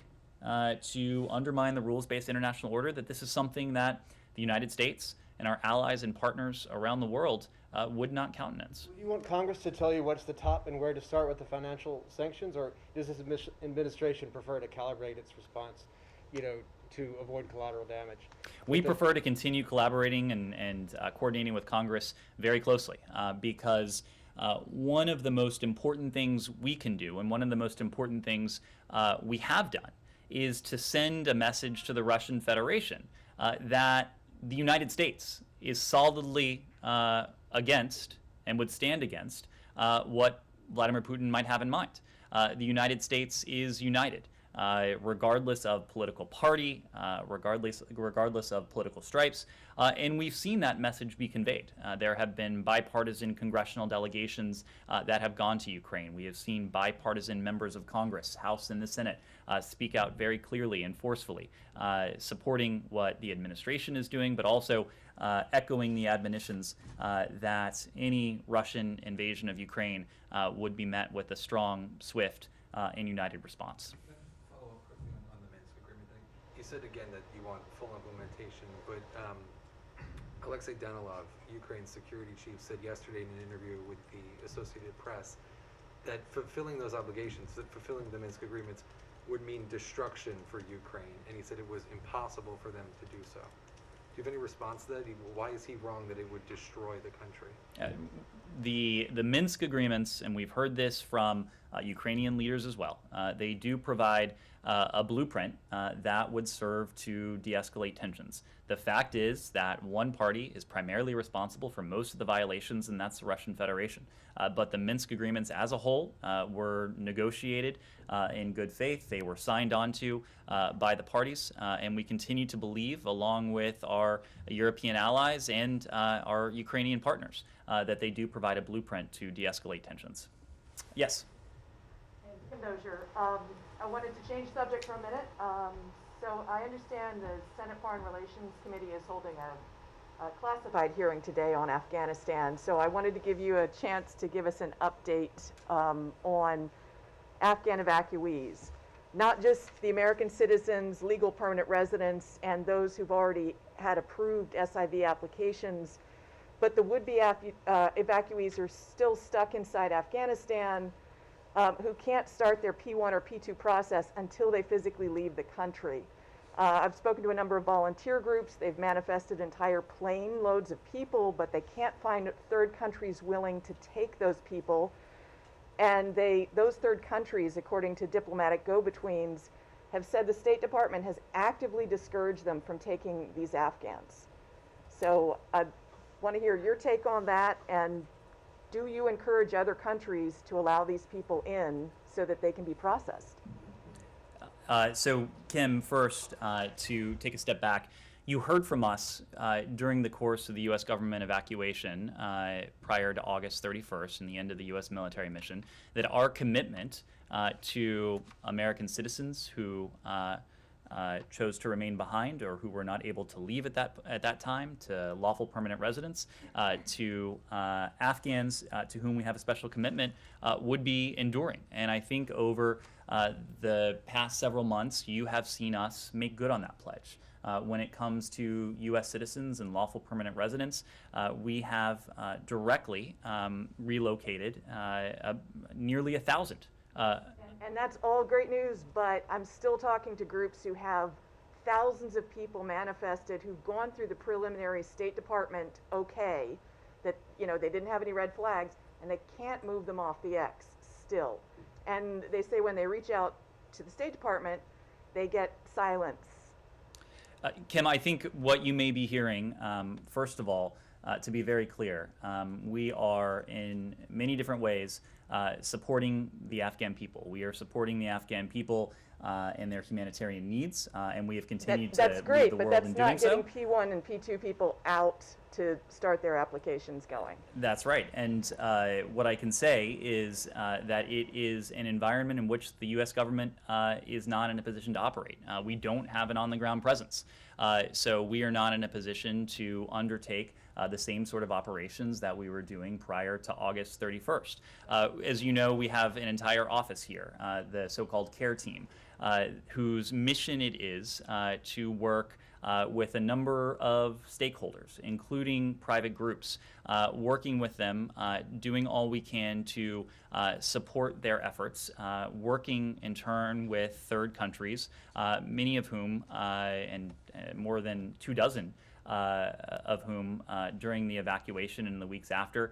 [SPEAKER 3] to undermine the rules-based international order, that this is something that the United States and our allies and partners around the world would not countenance.
[SPEAKER 12] Do you want Congress to tell you what's the top and where to start with the financial sanctions, or does this administration prefer to calibrate its response, to avoid collateral damage?
[SPEAKER 3] We prefer to continue collaborating and coordinating with Congress very closely, because one of the most important things we can do, and one of the most important things we have done, is to send a message to the Russian Federation that the United States is solidly against and would stand against what Vladimir Putin might have in mind. The United States is united, regardless of political party, regardless of political stripes, and we've seen that message be conveyed. There have been bipartisan congressional delegations that have gone to Ukraine. We have seen bipartisan members of Congress, House and the Senate, speak out very clearly and forcefully, supporting what the administration is doing, but also echoing the admonitions that any Russian invasion of Ukraine would be met with a strong, swift, and united response.
[SPEAKER 9] Follow up quickly on the Minsk Agreement thing. You said again that you want full implementation, but Alexei Danilov, Ukraine's security chief, said yesterday in an interview with the Associated Press that fulfilling those obligations, that fulfilling the Minsk Agreements, would mean destruction for Ukraine, and he said it was impossible for them to do so. Do you have any response to that? Why is he wrong that it would destroy the country?
[SPEAKER 3] The Minsk Agreements, and we've heard this from Ukrainian leaders as well, they do provide a blueprint that would serve to de-escalate tensions. The fact is that one party is primarily responsible for most of the violations, and that's the Russian Federation. But the Minsk Agreements as a whole were negotiated in good faith. They were signed onto by the parties, and we continue to believe, along with our European allies and our Ukrainian partners, that they do provide a blueprint to de-escalate tensions. Yes?
[SPEAKER 6] And Kim Dozier, I wanted to change subject for a minute. So I understand the Senate Foreign Relations Committee is holding a classified hearing today on Afghanistan. So I wanted to give you a chance to give us an update on Afghan evacuees, not just the American citizens, legal permanent residents, and those who've already had approved SIV applications, but the would-be evacuees are still stuck inside Afghanistan, who can't start their P1 or P2 process until they physically leave the country. I've spoken to a number of volunteer groups. They've manifested entire plane loads of people, but they can't find third countries willing to take those people. And those third countries, according to diplomatic go-betweens, have said the State Department has actively discouraged them from taking these Afghans. So I want to hear your take on that, and do you encourage other countries to allow these people in so that they can be processed?
[SPEAKER 3] So, Kim, first, to take a step back, you heard from us during the course of the U.S. government evacuation prior to August 31st and the end of the U.S. military mission that our commitment to American citizens who chose to remain behind or who were not able to leave at that time, to lawful permanent residents, to Afghans to whom we have a special commitment, would be enduring. And I think over the past several months, you have seen us make good on that pledge. When it comes to U.S. citizens and lawful permanent residents, we have directly relocated nearly 1,000.
[SPEAKER 6] And that's all great news, but I'm still talking to groups who have thousands of people manifested who've gone through the preliminary State Department okay, that they didn't have any red flags, and they can't move them off the X still. And they say when they reach out to the State Department, they get silence.
[SPEAKER 3] Kim, I think what you may be hearing, first of all, to be very clear, we are in many different ways supporting the Afghan people. We are supporting the Afghan people and their humanitarian needs, and we have continued to lead the world in doing so.
[SPEAKER 6] That's great, but that's not getting P1 and P2 people out to start their applications going.
[SPEAKER 3] That's right, and what I can say is that it is an environment in which the U.S. government is not in a position to operate. We don't have an on-the-ground presence, so we are not in a position to undertake the same sort of operations that we were doing prior to August 31st. As you know, we have an entire office here, the so-called CARE team, whose mission it is to work with a number of stakeholders, including private groups, working with them, doing all we can to support their efforts, working in turn with third countries, many of whom, and more than 24 of whom during the evacuation and the weeks after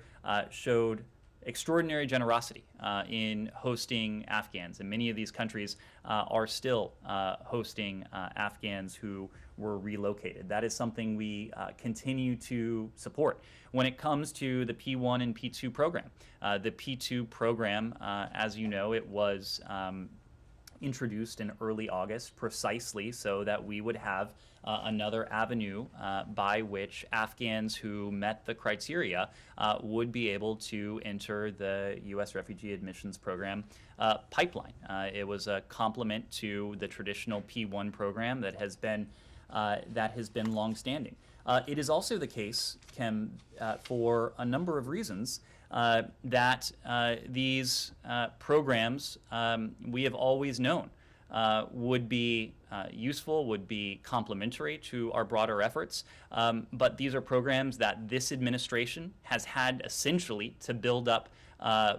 [SPEAKER 3] showed extraordinary generosity in hosting Afghans, and many of these countries are still hosting Afghans who were relocated. That is something we continue to support. When it comes to the P1 and P2 program, the P2 program, as you know, it was introduced in early August precisely so that we would have another avenue by which Afghans who met the criteria would be able to enter the U.S. Refugee Admissions Program pipeline. It was a complement to the traditional P1 program that has been longstanding. It is also the case, Kim, for a number of reasons, that these programs we have always known would be useful, would be complementary to our broader efforts, but these are programs that this administration has had essentially to build up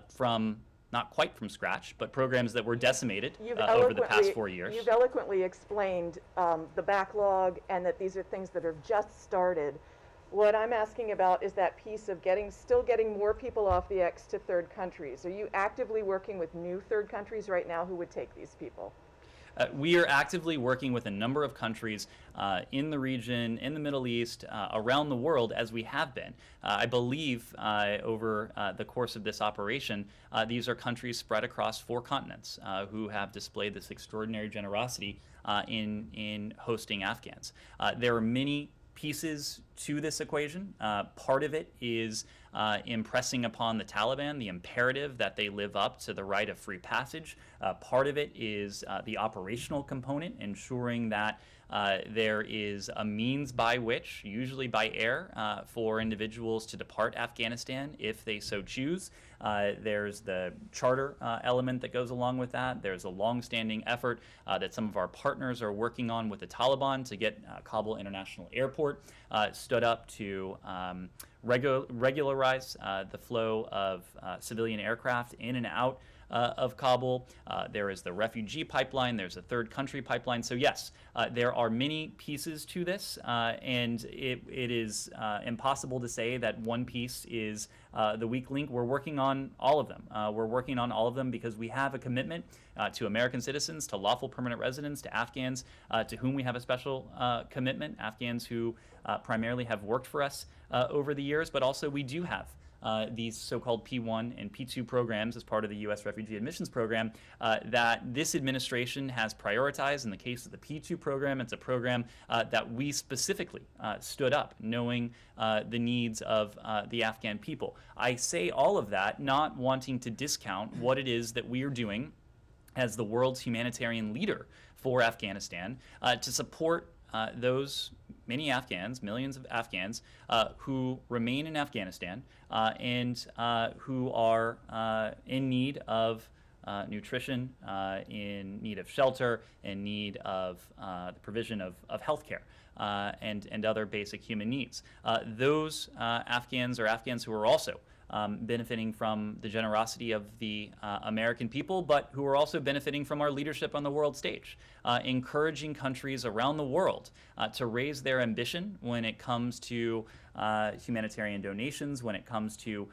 [SPEAKER 3] from, not quite from scratch, but programs that were decimated over the past 4 years.
[SPEAKER 6] You've eloquently explained the backlog and that these are things that have just started. What I'm asking about is that piece of still getting more people off the X to third countries. Are you actively working with new third countries right now who would take these people?
[SPEAKER 3] We are actively working with a number of countries in the region, in the Middle East, around the world, as we have been. I believe over the course of this operation, these are countries spread across 4 continents who have displayed this extraordinary generosity in hosting Afghans. There are many pieces to this equation. Part of it is impressing upon the Taliban the imperative that they live up to the right of free passage. Part of it is the operational component, ensuring that there is a means by which, usually by air, for individuals to depart Afghanistan if they so choose. There's the charter element that goes along with that. There's a long-standing effort that some of our partners are working on with the Taliban to get Kabul International Airport stood up to regularize the flow of civilian aircraft in and out of Kabul. There is the refugee pipeline, there's a third country pipeline. So yes, there are many pieces to this, and it is impossible to say that one piece is the weak link. We're working on all of them. We're working on all of them because we have a commitment to American citizens, to lawful permanent residents, to Afghans to whom we have a special commitment, Afghans who primarily have worked for us over the years, but also we do have these so-called P1 and P2 programs as part of the U.S. Refugee Admissions Program that this administration has prioritized. In the case of the P2 program, it's a program that we specifically stood up, knowing the needs of the Afghan people. I say all of that not wanting to discount what it is that we are doing as the world's humanitarian leader for Afghanistan to support those many Afghans, millions of Afghans, who remain in Afghanistan and who are in need of nutrition, in need of shelter, in need of the provision of health care and other basic human needs. Those Afghans are Afghans who are also benefiting from the generosity of the American people, but who are also benefiting from our leadership on the world stage. encouraging countries around the world to raise their ambition when it comes to humanitarian donations, when it comes to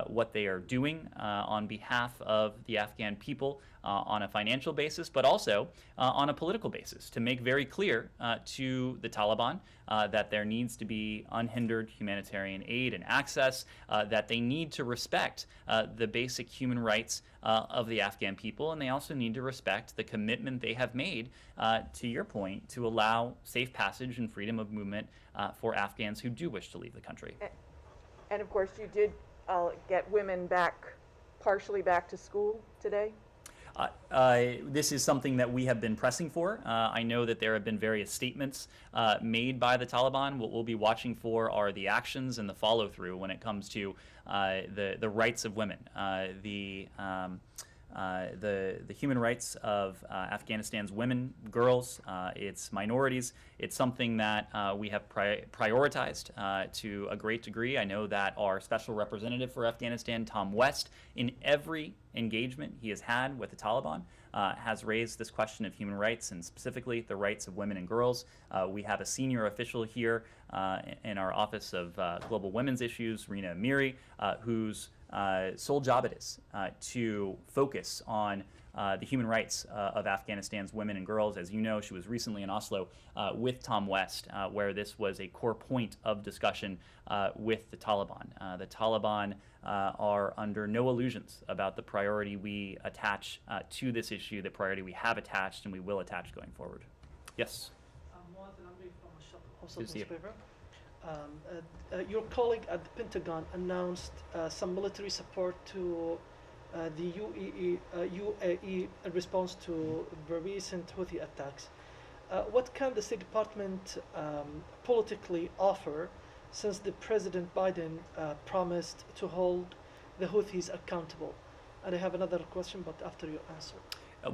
[SPEAKER 3] what they are doing on behalf of the Afghan people on a financial basis, but also on a political basis, to make very clear to the Taliban that there needs to be unhindered humanitarian aid and access, that they need to respect the basic human rights of the Afghan people, and they also need to respect the commitment they have made, to your point, to allow safe passage and freedom of movement for Afghans who do wish to leave the country.
[SPEAKER 6] And of course, you did get women partially back to school today?
[SPEAKER 3] This is something that we have been pressing for. I know that there have been various statements made by the Taliban. What we'll be watching for are the actions and the follow-through when it comes to the rights of women, the human rights of Afghanistan's women, girls, its minorities. It's something that we have prioritized to a great degree. I know that our special representative for Afghanistan, Tom West, in every engagement he has had with the Taliban, has raised this question of human rights and specifically the rights of women and girls. We have a senior official here in our Office of Global Women's Issues, Rina Amiri, whose sole job it is to focus on the human rights of Afghanistan's women and girls. As you know, she was recently in Oslo with Tom West, where this was a core point of discussion with the Taliban. The Taliban are under no illusions about the priority we attach to this issue, the priority we have attached and we will attach going forward. Yes?
[SPEAKER 13] Also newspaper. Your colleague at the Pentagon announced some military support to the UAE in response to the recent Houthi attacks. What can the State Department politically offer, since the President Biden promised to hold the Houthis accountable? And I have another question, but after you answer.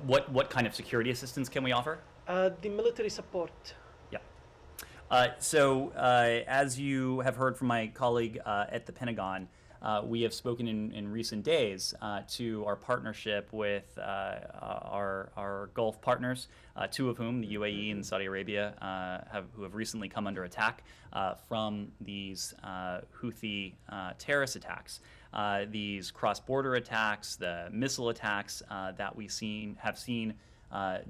[SPEAKER 3] What kind of security assistance can we offer?
[SPEAKER 13] The military support.
[SPEAKER 3] As you have heard from my colleague at the Pentagon, we have spoken in recent days to our partnership with our Gulf partners, two of whom, the UAE and Saudi Arabia, who have recently come under attack from these Houthi terrorist attacks. These cross-border attacks, the missile attacks that we have seen.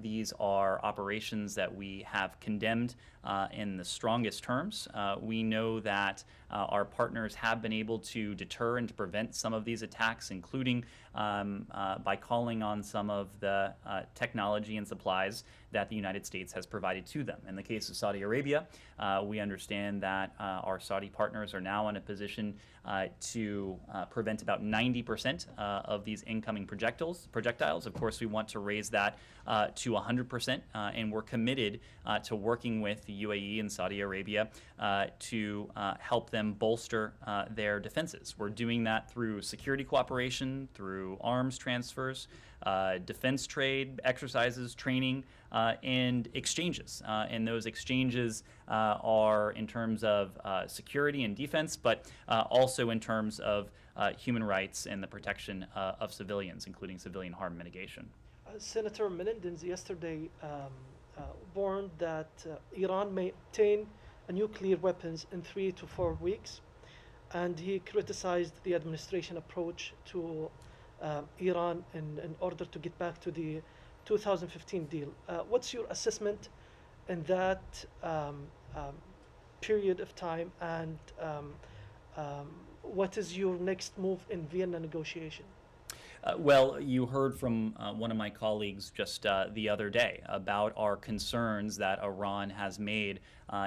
[SPEAKER 3] These are operations that we have condemned in the strongest terms. We know that our partners have been able to deter and to prevent some of these attacks, including by calling on some of the technology and supplies that the United States has provided to them. In the case of Saudi Arabia, we understand that our Saudi partners are now in a position to prevent about 90% of these incoming projectiles. Of course, we want to raise that to 100%, and we're committed to working with the UAE and Saudi Arabia to help them bolster their defenses. We're doing that through security cooperation, through arms transfers, defense trade exercises, training, and exchanges. And those exchanges are in terms of security and defense, but also in terms of human rights and the protection of civilians, including civilian harm mitigation.
[SPEAKER 13] Senator Menendez yesterday warned that Iran may obtain nuclear weapons in 3 to 4 weeks, and he criticized the administration approach to Iran in order to get back to the 2015 deal. What's your assessment in that period of time, and what is your next move in Vienna negotiation?
[SPEAKER 3] Well, you heard from one of my colleagues just the other day about our concerns that Iran has made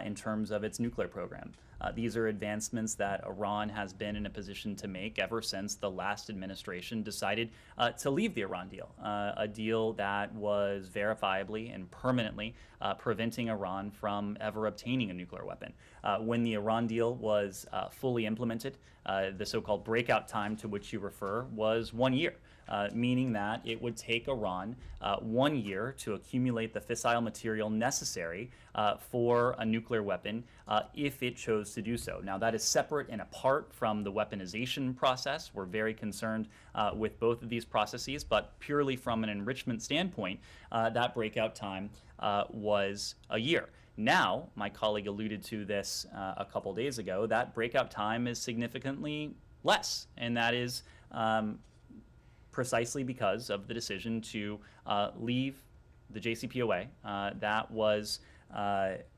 [SPEAKER 3] in terms of its nuclear program. These are advancements that Iran has been in a position to make ever since the last administration decided to leave the Iran deal, a deal that was verifiably and permanently preventing Iran from ever obtaining a nuclear weapon. When the Iran deal was fully implemented, the so-called breakout time to which you refer was 1 year. meaning that it would take Iran 1 year to accumulate the fissile material necessary for a nuclear weapon if it chose to do so. Now, that is separate and apart from the weaponization process. We're very concerned with both of these processes, but purely from an enrichment standpoint, that breakout time was a year. Now, my colleague alluded to this a couple days ago, that breakout time is significantly less, and that is precisely because of the decision to leave the JCPOA that was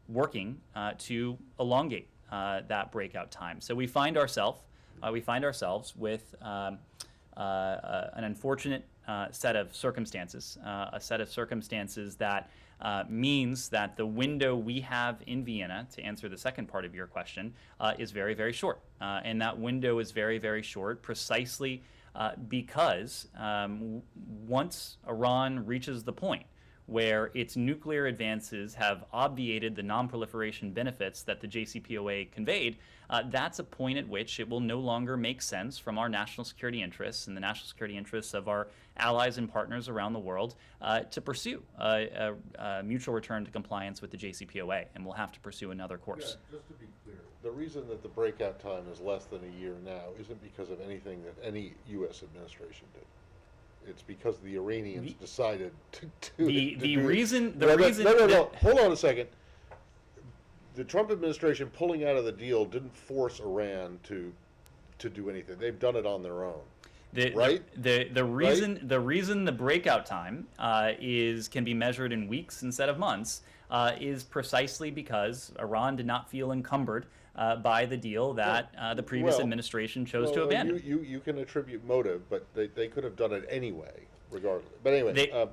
[SPEAKER 3] working to elongate that breakout time. So we find ourselves with an unfortunate set of circumstances, a set of circumstances that means that the window we have in Vienna, to answer the second part of your question, is very, very short. And that window is very, very short precisely because once Iran reaches the point where its nuclear advances have obviated the non-proliferation benefits that the JCPOA conveyed, that's a point at which it will no longer make sense from our national security interests and the national security interests of our allies and partners around the world to pursue a mutual return to compliance with the JCPOA, and we'll have to pursue another course.
[SPEAKER 4] Yeah, just to be clear, the reason that the breakout time is less than a year now isn't because of anything that any U.S. administration did. It's because the Iranians decided to do it.
[SPEAKER 3] The reason.
[SPEAKER 4] No. Hold on a second. The Trump administration pulling out of the deal didn't force Iran to do anything. They've done it on their own. Right?
[SPEAKER 3] The reason the breakout time can be measured in weeks instead of months is precisely because Iran did not feel encumbered by the deal that the previous administration chose to abandon.
[SPEAKER 4] You can attribute motive, but they could have done it anyway, regardless. But anyway,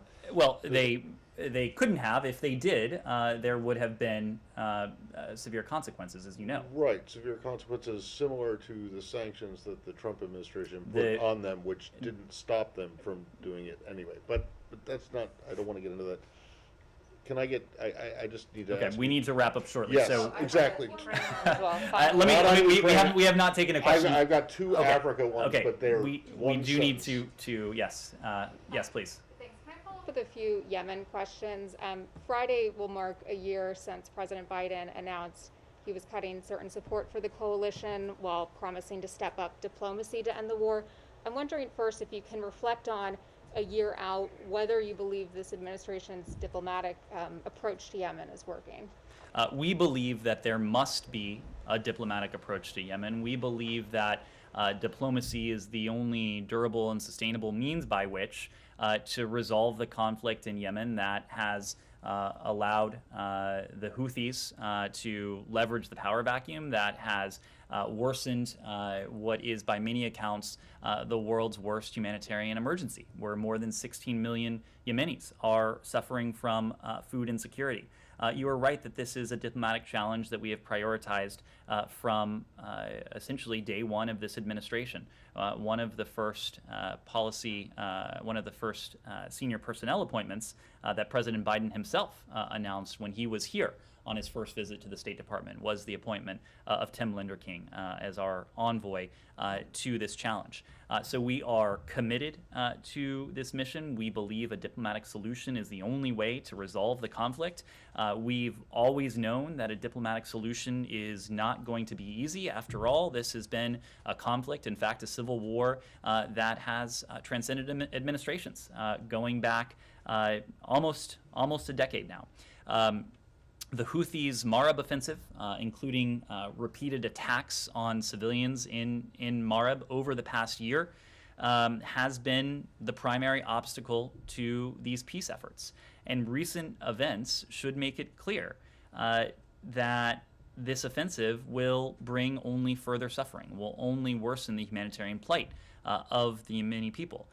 [SPEAKER 3] they couldn't have. If they did, there would have been severe consequences, as you know.
[SPEAKER 4] Right, severe consequences similar to the sanctions that the Trump administration put on them, which didn't stop them from doing it anyway. But that's not. I don't want to get into that. Can I get? I just need to.
[SPEAKER 3] Okay, we need to wrap up shortly.
[SPEAKER 4] Yes,
[SPEAKER 3] so
[SPEAKER 4] exactly.
[SPEAKER 3] We have not taken a question.
[SPEAKER 4] I've got two Africa ones, but they're
[SPEAKER 3] we do need to yes please.
[SPEAKER 14] Thanks. Can I follow up with a few Yemen questions? Friday will mark a year since President Biden announced he was cutting certain support for the coalition while promising to step up diplomacy to end the war. I'm wondering first if you can reflect on a year out whether you believe this administration's diplomatic approach to Yemen is working.
[SPEAKER 3] We believe that there must be a diplomatic approach to Yemen. We believe that diplomacy is the only durable and sustainable means by which to resolve the conflict in Yemen that has allowed the Houthis to leverage the power vacuum, that has worsened what is by many accounts the world's worst humanitarian emergency, where more than 16 million Yemenis are suffering from food insecurity. You are right that this is a diplomatic challenge that we have prioritized from essentially day one of this administration. One of the first senior personnel appointments that President Biden himself announced when he was here on his first visit to the State Department was the appointment of Tim Linder-King as our envoy to this challenge. So we are committed to this mission. We believe a diplomatic solution is the only way to resolve the conflict. We've always known that a diplomatic solution is not going to be easy. After all, this has been a conflict, in fact, a civil war that has transcended administrations going back almost a decade now. The Houthis' Marib offensive, including repeated attacks on civilians in Marib over the past year, has been the primary obstacle to these peace efforts. And recent events should make it clear that this offensive will bring only further suffering, will only worsen the humanitarian plight of the Yemeni people.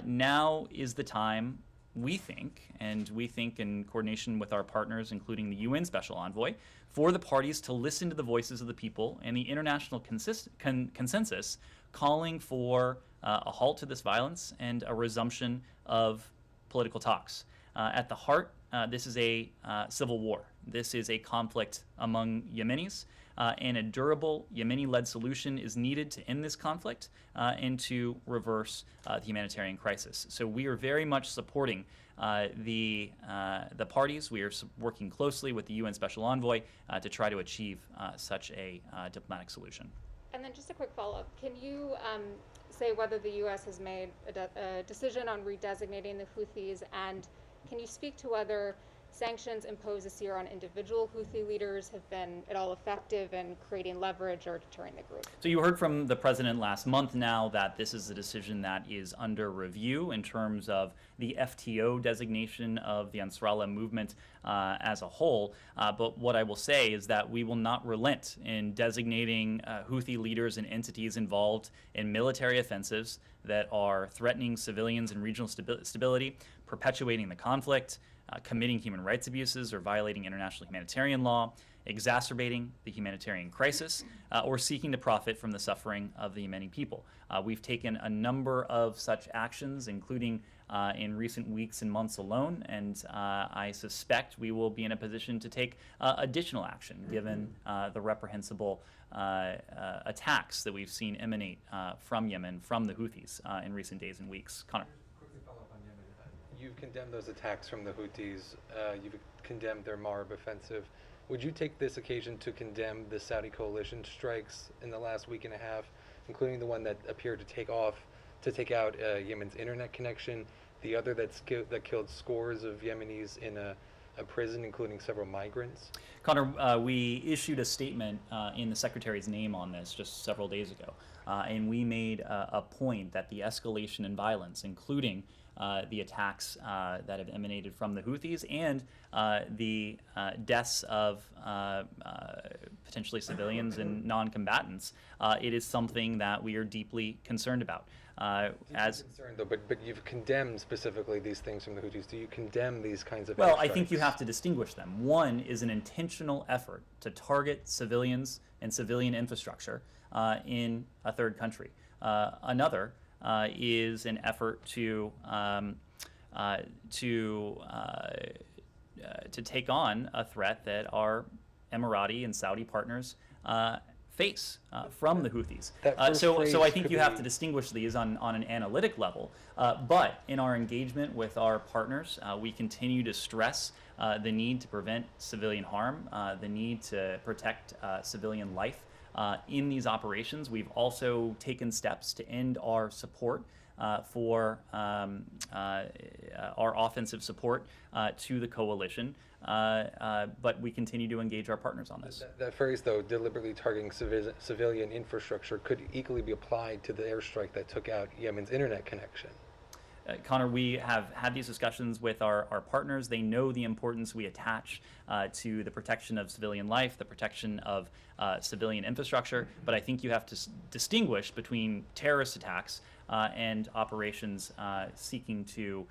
[SPEAKER 3] Now is the time, we think in coordination with our partners, including the UN Special Envoy, for the parties to listen to the voices of the people and the international consensus calling for a halt to this violence and a resumption of political talks. At the heart, this is a civil war. This is a conflict among Yemenis. and a durable Yemeni-led solution is needed to end this conflict and to reverse the humanitarian crisis. So we are very much supporting the parties. We are working closely with the UN Special Envoy to try to achieve such a diplomatic solution.
[SPEAKER 14] And then just a quick follow-up. Can you say whether the U.S. has made a decision on redesignating the Houthis, and can you speak to whether sanctions imposed this year on individual Houthi leaders have been at all effective in creating leverage or deterring the group?
[SPEAKER 3] So you heard from the president last month now that this is a decision that is under review in terms of the FTO designation of the Ansarallah movement as a whole. But what I will say is that we will not relent in designating Houthi leaders and entities involved in military offensives that are threatening civilians and regional stability, perpetuating the conflict, committing human rights abuses or violating international humanitarian law, exacerbating the humanitarian crisis, or seeking to profit from the suffering of the Yemeni people. We've taken a number of such actions, including in recent weeks and months alone, and I suspect we will be in a position to take additional action given the reprehensible attacks that we've seen emanate from Yemen, from the Houthis in recent days and weeks. Connor.
[SPEAKER 9] You've condemned those attacks from the Houthis. You've condemned their Marib offensive. Would you take this occasion to condemn the Saudi coalition strikes in the last week and a half, including the one that appeared to take out Yemen's internet connection, the other that killed scores of Yemenis in a prison, including several migrants?
[SPEAKER 3] Connor, we issued a statement in the Secretary's name on this just several days ago, and we made a point that the escalation in violence, including the attacks that have emanated from the Houthis and the deaths of potentially civilians and non-combatants, it is something that we are deeply concerned about.
[SPEAKER 9] Concerned though, but you've condemned specifically these things from the Houthis. Do you condemn these kinds of
[SPEAKER 3] Well,
[SPEAKER 9] airstrikes?
[SPEAKER 3] I think you have to distinguish them. One is an intentional effort to target civilians and civilian infrastructure in a third country. Another is an effort to take on a threat that our Emirati and Saudi partners face from the Houthis. So I think you have to distinguish these on an analytic level. But in our engagement with our partners, we continue to stress the need to prevent civilian harm, the need to protect civilian life. In these operations, we've also taken steps to end our support for our offensive support to the coalition, but we continue to engage our partners on this.
[SPEAKER 9] That phrase, though, deliberately targeting civilian infrastructure, could equally be applied to the airstrike that took out Yemen's internet connection.
[SPEAKER 3] Connor, we have had these discussions with our partners. They know the importance we attach to the protection of civilian life, the protection of civilian infrastructure, but I think you have to distinguish between terrorist attacks and operations seeking to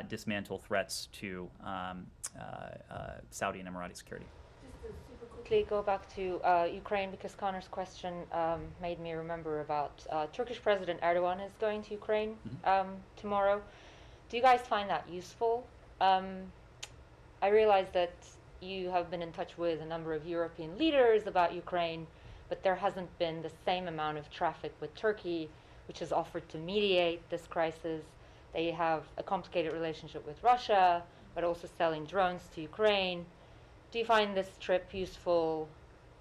[SPEAKER 3] dismantle threats to Saudi and Emirati security.
[SPEAKER 5] Just to super quickly go back to Ukraine, because Connor's question made me remember about Turkish President Erdogan is going to Ukraine tomorrow. Do you guys find that useful? I realize that you have been in touch with a number of European leaders about Ukraine, but there hasn't been the same amount of traffic with Turkey, which has offered to mediate this crisis. They have a complicated relationship with Russia, but also selling drones to Ukraine. Do you find this trip useful?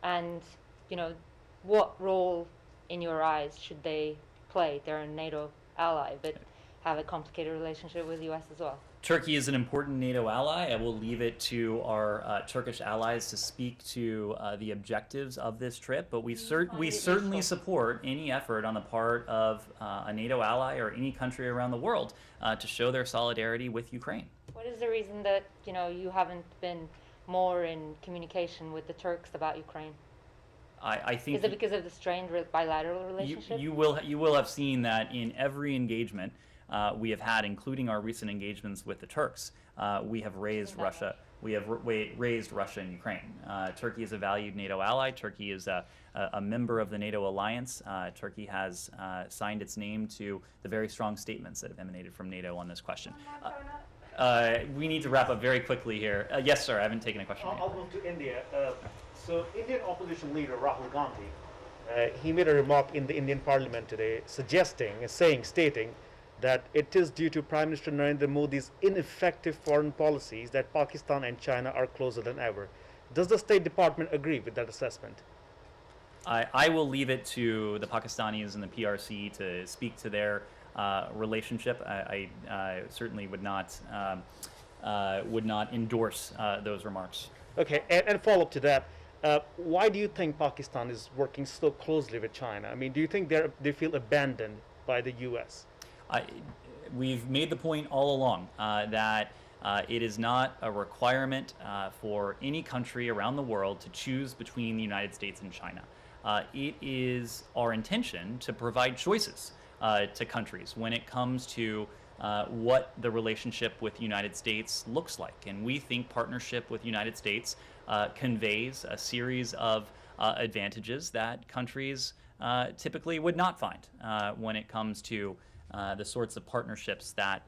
[SPEAKER 5] And, you know, what role in your eyes should they play? They're a NATO ally, but have a complicated relationship with the US as well.
[SPEAKER 3] Turkey is an important NATO ally. I will leave it to our Turkish allies to speak to the objectives of this trip, but we certainly support any effort on the part of a NATO ally or any country around the world to show their solidarity with Ukraine.
[SPEAKER 5] What is the reason that, you know, you haven't been more in communication with the Turks about Ukraine?
[SPEAKER 3] I think
[SPEAKER 5] is it because of the strained bilateral relationship?
[SPEAKER 3] You will have seen that in every engagement we have had, including our recent engagements with the Turks, we have raised Russia. We have raised Russia and Ukraine. Turkey is a valued NATO ally. Turkey is a member of the NATO alliance. Turkey has signed its name to the very strong statements that have emanated from NATO on this question. We need to wrap up very quickly here. Yes, sir. I haven't taken a question.
[SPEAKER 15] I'll move to India. So Indian opposition leader Rahul Gandhi, he made a remark in the Indian Parliament today, stating that it is due to Prime Minister Narendra Modi's ineffective foreign policies that Pakistan and China are closer than ever. Does the State Department agree with that assessment?
[SPEAKER 3] I will leave it to the Pakistanis and the PRC to speak to their relationship. I certainly would not endorse those remarks.
[SPEAKER 15] Okay, and follow up to that, why do you think Pakistan is working so closely with China? I mean, do you think they feel abandoned by the U.S.?
[SPEAKER 3] We've made the point all along that it is not a requirement for any country around the world to choose between the United States and China. It is our intention to provide choices to countries when it comes to what the relationship with the United States looks like. And we think partnership with the United States conveys a series of advantages that countries typically would not find when it comes to the sorts of partnerships that,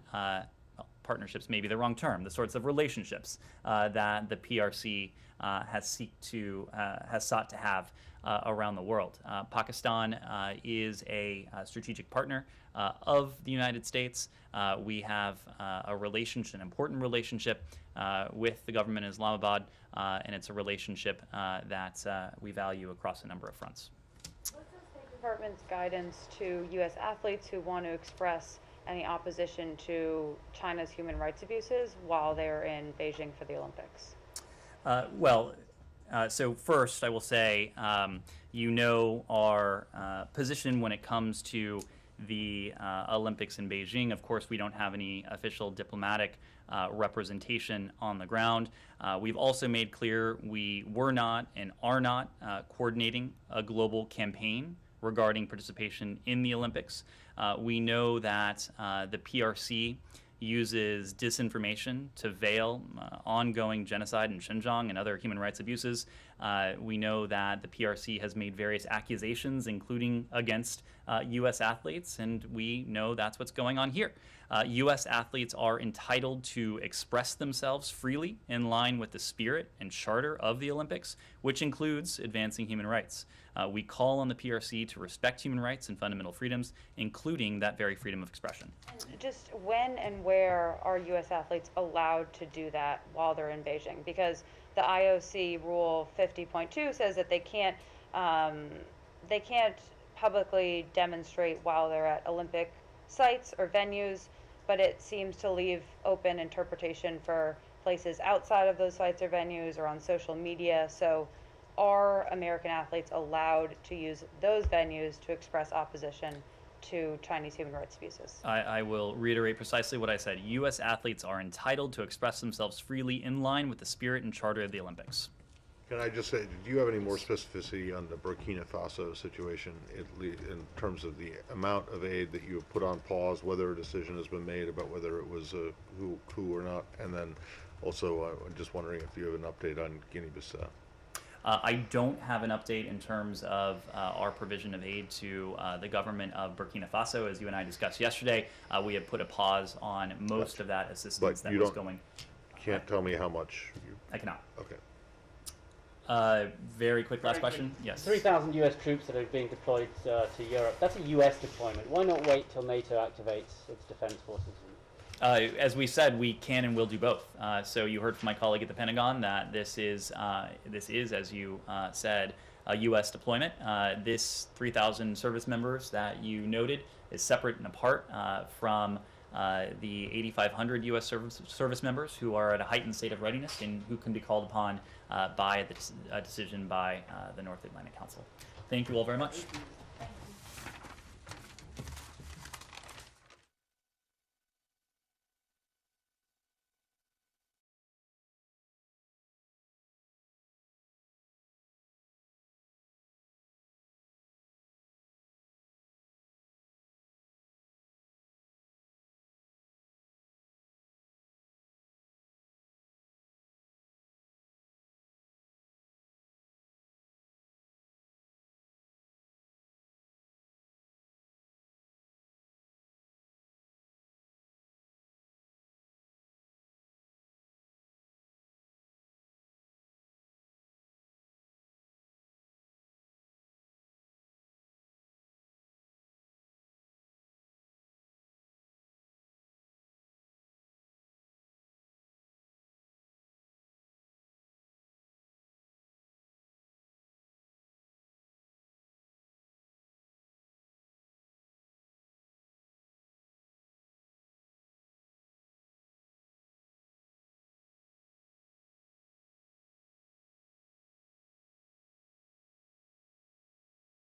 [SPEAKER 3] partnerships may be the wrong term, the sorts of relationships that the PRC has sought to have around the world. Pakistan is a strategic partner of the United States. We have an important relationship with the government in Islamabad, and it's a relationship that we value across a number of fronts.
[SPEAKER 7] What's the State Department's guidance to U.S. athletes who want to express any opposition to China's human rights abuses while they're in Beijing for the Olympics?
[SPEAKER 3] So first, I will say, our position when it comes to the Olympics in Beijing. Of course, we don't have any official diplomatic representation on the ground. We've also made clear we were not and are not coordinating a global campaign regarding participation in the Olympics. We know that the PRC uses disinformation to veil ongoing genocide in Xinjiang and other human rights abuses. We know that the PRC has made various accusations, including against U.S. athletes, and we know that's what's going on here. U.S. athletes are entitled to express themselves freely in line with the spirit and charter of the Olympics, which includes advancing human rights. We call on the PRC to respect human rights and fundamental freedoms, including that very freedom of expression.
[SPEAKER 7] And just when and where are U.S. athletes allowed to do that while they're in Beijing? Because the IOC Rule 50.2 says that they can't publicly demonstrate while they're at Olympic sites or venues, but it seems to leave open interpretation for places outside of those sites or venues or on social media. So are American athletes allowed to use those venues to express opposition to Chinese human rights abuses?
[SPEAKER 3] I will reiterate precisely what I said. U.S. athletes are entitled to express themselves freely in line with the spirit and charter of the Olympics.
[SPEAKER 4] Can I just say, do you have any more specificity on the Burkina Faso situation in terms of the amount of aid that you have put on pause, whether a decision has been made about whether it was a coup or not? And then also, I'm just wondering if you have an update on Guinea-Bissau.
[SPEAKER 3] I don't have an update in terms of our provision of aid to the government of Burkina Faso. As you and I discussed yesterday, we have put a pause on most of that assistance that was going.
[SPEAKER 4] Can't tell me how much?
[SPEAKER 3] I cannot.
[SPEAKER 4] Okay.
[SPEAKER 3] Very quick last question. Yes.
[SPEAKER 8] 3,000 U.S. troops that are being deployed to Europe. That's a U.S. deployment. Why not wait till NATO activates its defense forces?
[SPEAKER 3] As we said, we can and will do both. So you heard from my colleague at the Pentagon that this is, as you said, a U.S. deployment. This 3,000 service members that you noted is separate and apart from the 8,500 U.S. service members who are at a heightened state of readiness and who can be called upon by a decision by the North Atlantic Council. Thank you all very much.